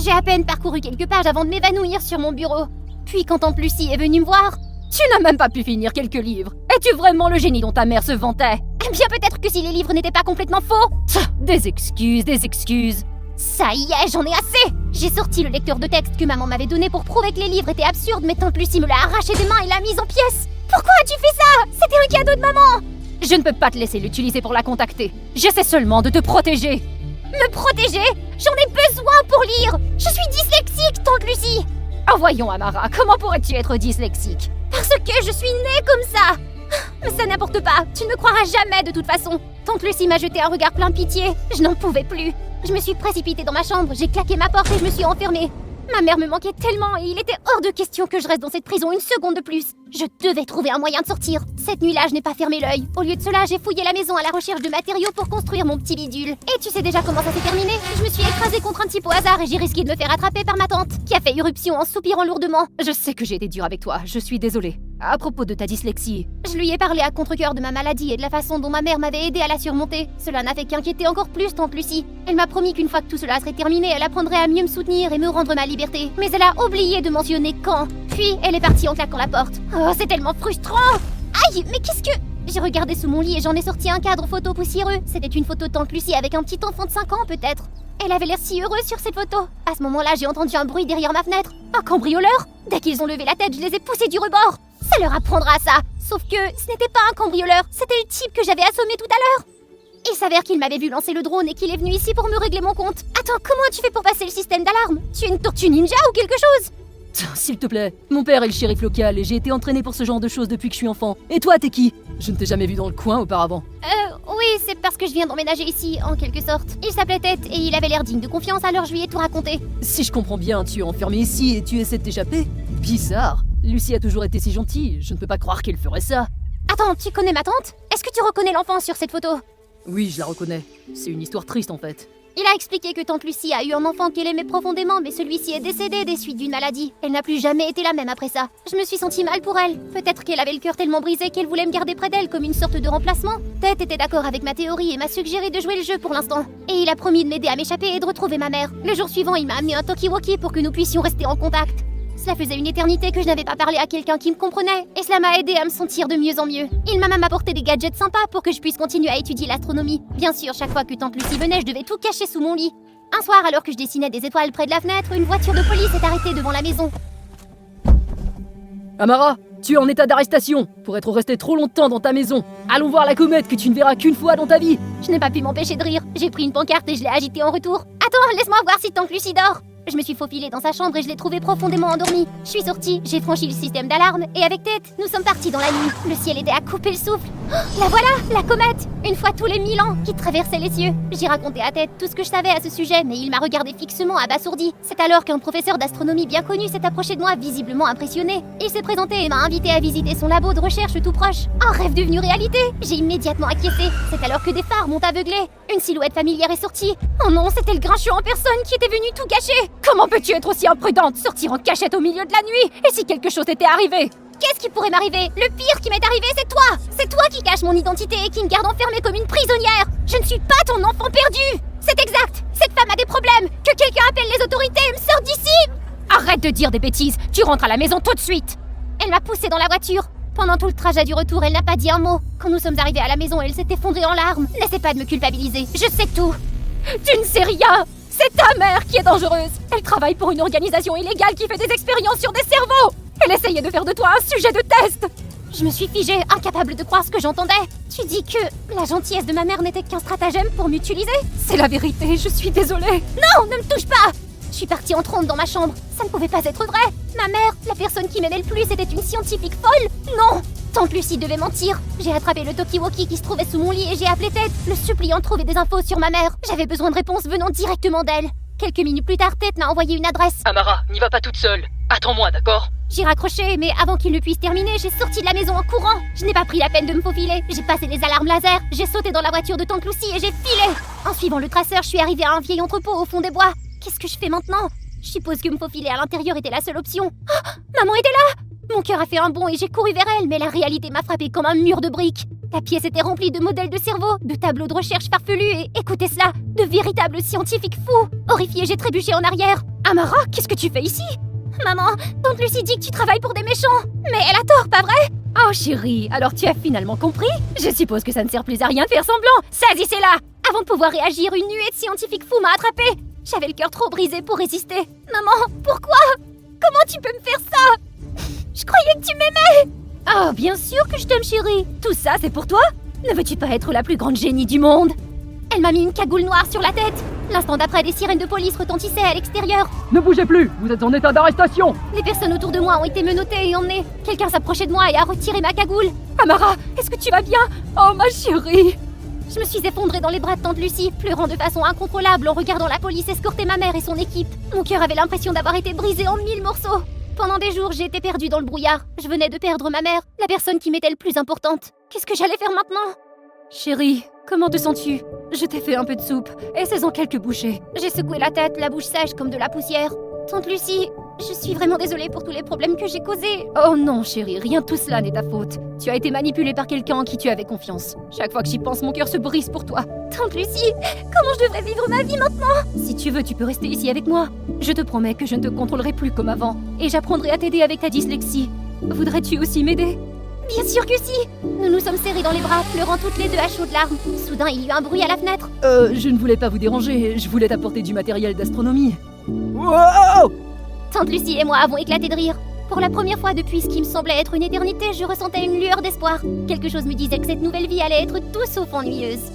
J'ai à peine parcouru quelques pages avant de m'évanouir sur mon bureau. Puis quand tante Lucie est venue me voir... Tu n'as même pas pu finir quelques livres. Es-tu vraiment le génie dont ta mère se vantait? Eh bien peut-être que si les livres n'étaient pas complètement faux. Des excuses, des excuses. Ça y est, j'en ai assez! J'ai sorti le lecteur de texte que maman m'avait donné pour prouver que les livres étaient absurdes, mais tante Lucie me l'a arraché des mains et l'a mise en pièces! Pourquoi as-tu fait ça? C'était un cadeau de maman! Je ne peux pas te laisser l'utiliser pour la contacter. J'essaie seulement de te protéger. Me protéger? J'en ai besoin pour lire! Je suis dyslexique, tante Lucie! Oh voyons, Amara, comment pourrais-tu être dyslexique? Parce que je suis née comme ça! Mais ça n'importe pas, tu ne me croiras jamais de toute façon! Tante Lucie m'a jeté un regard plein de pitié, je n'en pouvais plus! Je me suis précipitée dans ma chambre, j'ai claqué ma porte et je me suis enfermée. Ma mère me manquait tellement et il était hors de question que je reste dans cette prison une seconde de plus. Je devais trouver un moyen de sortir. Cette nuit-là, je n'ai pas fermé l'œil. Au lieu de cela, j'ai fouillé la maison à la recherche de matériaux pour construire mon petit bidule. Et tu sais déjà comment ça s'est terminé? Je me suis écrasée contre un type au hasard et j'ai risqué de me faire attraper par ma tante, qui a fait irruption en soupirant lourdement. Je sais que j'ai été dure avec toi, je suis désolée. À propos de ta dyslexie... Je lui ai parlé à contre-cœur de ma maladie et de la façon dont ma mère m'avait aidé à la surmonter. Cela n'a fait qu'inquiéter encore plus tante Lucie. Elle m'a promis qu'une fois que tout cela serait terminé, elle apprendrait à mieux me soutenir et me rendre ma liberté. Mais elle a oublié de mentionner quand. Puis elle est partie en claquant la porte. Oh, c'est tellement frustrant! Aïe, mais qu'est-ce que... J'ai regardé sous mon lit et j'en ai sorti un cadre photo poussiéreux. C'était une photo de tante Lucie avec un petit enfant de 5 ans peut-être. Elle avait l'air si heureuse sur cette photo. À ce moment-là, j'ai entendu un bruit derrière ma fenêtre. Un cambrioleur? Dès qu'ils ont levé la tête, je les ai poussés du rebord. Ça leur apprendra ça. Sauf que ce n'était pas un cambrioleur, c'était le type que j'avais assommé tout à l'heure. Il s'avère qu'il m'avait vu lancer le drone et qu'il est venu ici pour me régler mon compte. Attends, comment tu fais pour passer le système d'alarme? Tu es une tortue ninja ou quelque chose? S'il te plaît, mon père est le shérif local et j'ai été entraîné pour ce genre de choses depuis que je suis enfant. Et toi, t'es qui? Je ne t'ai jamais vu dans le coin auparavant. Oui, c'est parce que je viens d'emménager ici, en quelque sorte. Il s'appelait Ted et il avait l'air digne de confiance, alors je lui ai tout raconté. Si je comprends bien, tu es enfermé ici et tu essaies de t'échapper? Bizarre. Lucie a toujours été si gentille, je ne peux pas croire qu'elle ferait ça. Attends, tu connais ma tante? Est-ce que tu reconnais l'enfant sur cette photo? Oui, je la reconnais. C'est une histoire triste en fait. Il a expliqué que tante Lucie a eu un enfant qu'elle aimait profondément, mais celui-ci est décédé des suites d'une maladie. Elle n'a plus jamais été la même après ça. Je me suis sentie mal pour elle. Peut-être qu'elle avait le cœur tellement brisé qu'elle voulait me garder près d'elle comme une sorte de remplacement. Ted était d'accord avec ma théorie et m'a suggéré de jouer le jeu pour l'instant. Et il a promis de m'aider à m'échapper et de retrouver ma mère. Le jour suivant, il m'a amené un talkie-walkie pour que nous puissions rester en contact. Cela faisait une éternité que je n'avais pas parlé à quelqu'un qui me comprenait, et cela m'a aidé à me sentir de mieux en mieux. Il m'a même apporté des gadgets sympas pour que je puisse continuer à étudier l'astronomie. Bien sûr, chaque fois que tante Lucie venait, je devais tout cacher sous mon lit. Un soir, alors que je dessinais des étoiles près de la fenêtre, une voiture de police est arrêtée devant la maison. Amara, tu es en état d'arrestation pour être resté trop longtemps dans ta maison. Allons voir la comète que tu ne verras qu'une fois dans ta vie. Je n'ai pas pu m'empêcher de rire. J'ai pris une pancarte et je l'ai agitée en retour. Attends, laisse-moi voir si tante Lucie dort. Je me suis faufilée dans sa chambre et je l'ai trouvée profondément endormie. Je suis sortie, j'ai franchi le système d'alarme et avec Ted, nous sommes partis dans la nuit. Le ciel était à couper le souffle. Oh, la voilà, la comète, une fois tous les 1000 ans, qui traversait les cieux. J'ai raconté à Ted tout ce que je savais à ce sujet, mais il m'a regardé fixement, abasourdi. C'est alors qu'un professeur d'astronomie bien connu s'est approché de moi, visiblement impressionné. Il s'est présenté et m'a invité à visiter son labo de recherche tout proche. Un rêve devenu réalité. J'ai immédiatement acquiescé. C'est alors que des phares m'ont aveuglé. Une silhouette familière est sortie. Oh non, c'était le grincheux en personne qui était venu tout cacher. Comment peux-tu être aussi imprudente, sortir en cachette au milieu de la nuit? Et si quelque chose t'était arrivé? Qu'est-ce qui pourrait m'arriver? Le pire qui m'est arrivé, c'est toi! C'est toi qui caches mon identité et qui me garde enfermée comme une prisonnière! Je ne suis pas ton enfant perdu! C'est exact! Cette femme a des problèmes! Que quelqu'un appelle les autorités et me sorte d'ici! Arrête de dire des bêtises! Tu rentres à la maison tout de suite! Elle m'a poussée dans la voiture. Pendant tout le trajet du retour, elle n'a pas dit un mot. Quand nous sommes arrivés à la maison, elle s'est effondrée en larmes. N'essaie pas de me culpabiliser, je sais tout! Tu ne sais rien! C'est ta mère qui est dangereuse! Elle travaille pour une organisation illégale qui fait des expériences sur des cerveaux! Elle essayait de faire de toi un sujet de test! Je me suis figée, incapable de croire ce que j'entendais. Tu dis que la gentillesse de ma mère n'était qu'un stratagème pour m'utiliser? C'est la vérité, je suis désolée. Non, ne me touche pas! Je suis partie en trompe dans ma chambre. Ça ne pouvait pas être vrai. Ma mère, la personne qui m'aimait le plus, était une scientifique folle. Non! Tante Lucie devait mentir. J'ai attrapé le talkie-walkie qui se trouvait sous mon lit et j'ai appelé Ted, le suppliant de trouver des infos sur ma mère. J'avais besoin de réponses venant directement d'elle. Quelques minutes plus tard, Ted m'a envoyé une adresse. Amara, n'y va pas toute seule. Attends-moi, d'accord? J'ai raccroché, mais avant qu'il ne puisse terminer, j'ai sorti de la maison en courant. Je n'ai pas pris la peine de me faufiler. J'ai passé les alarmes laser, j'ai sauté dans la voiture de Tante Lucie et j'ai filé. En suivant le traceur, je suis arrivée à un vieil entrepôt au fond des bois. Qu'est-ce que je fais maintenant? Je suppose que me faufiler à l'intérieur était la seule option. Oh, maman était là! Mon cœur a fait un bond et j'ai couru vers elle, mais la réalité m'a frappée comme un mur de briques. La pièce était remplie de modèles de cerveau, de tableaux de recherche farfelus et, écoutez cela, de véritables scientifiques fous. Horrifiée, j'ai trébuché en arrière. Amara, qu'est-ce que tu fais ici? Maman, Tante Lucie dit que tu travailles pour des méchants. Mais elle a tort, pas vrai? Oh chérie, alors tu as finalement compris? Je suppose que ça ne sert plus à rien de faire semblant. Saisissez-la! Avant de pouvoir réagir, une nuée de scientifiques fous m'a attrapée. J'avais le cœur trop brisé pour résister. Maman, pourquoi? Comment tu peux me faire ça? Je croyais que tu m'aimais! Oh, bien sûr que je t'aime chérie. Tout ça, c'est pour toi? Ne veux-tu pas être la plus grande génie du monde? Elle m'a mis une cagoule noire sur la tête. L'instant d'après, des sirènes de police retentissaient à l'extérieur. Ne bougez plus, vous êtes en état d'arrestation. Les personnes autour de moi ont été menottées et emmenées. Quelqu'un s'approchait de moi et a retiré ma cagoule. Amara, est-ce que tu vas bien? Oh, ma chérie! Je me suis effondrée dans les bras de Tante Lucie, pleurant de façon incontrôlable en regardant la police escorter ma mère et son équipe. Mon cœur avait l'impression d'avoir été brisé en 1000 morceaux. Pendant des jours, j'ai été perdue dans le brouillard. Je venais de perdre ma mère, la personne qui m'était le plus importante. Qu'est-ce que j'allais faire maintenant? Chérie, comment te sens-tu? Je t'ai fait un peu de soupe. Essaie-en quelques bouchées. J'ai secoué la tête, la bouche sèche comme de la poussière. Tante Lucie, je suis vraiment désolée pour tous les problèmes que j'ai causés. Oh non, chérie, rien de tout cela n'est ta faute. Tu as été manipulée par quelqu'un en qui tu avais confiance. Chaque fois que j'y pense, mon cœur se brise pour toi. Tante Lucie, comment je devrais vivre ma vie maintenant? Si tu veux, tu peux rester ici avec moi. Je te promets que je ne te contrôlerai plus comme avant. Et j'apprendrai à t'aider avec ta dyslexie. Voudrais-tu aussi m'aider? Bien sûr que si! Nous nous sommes serrés dans les bras, pleurant toutes les deux à chaudes larmes. Soudain, il y eut un bruit à la fenêtre. Je ne voulais pas vous déranger, je voulais t'apporter du matériel d'astronomie. Wow! Tante Lucie et moi avons éclaté de rire. Pour la première fois depuis ce qui me semblait être une éternité, je ressentais une lueur d'espoir. Quelque chose me disait que cette nouvelle vie allait être tout sauf ennuyeuse.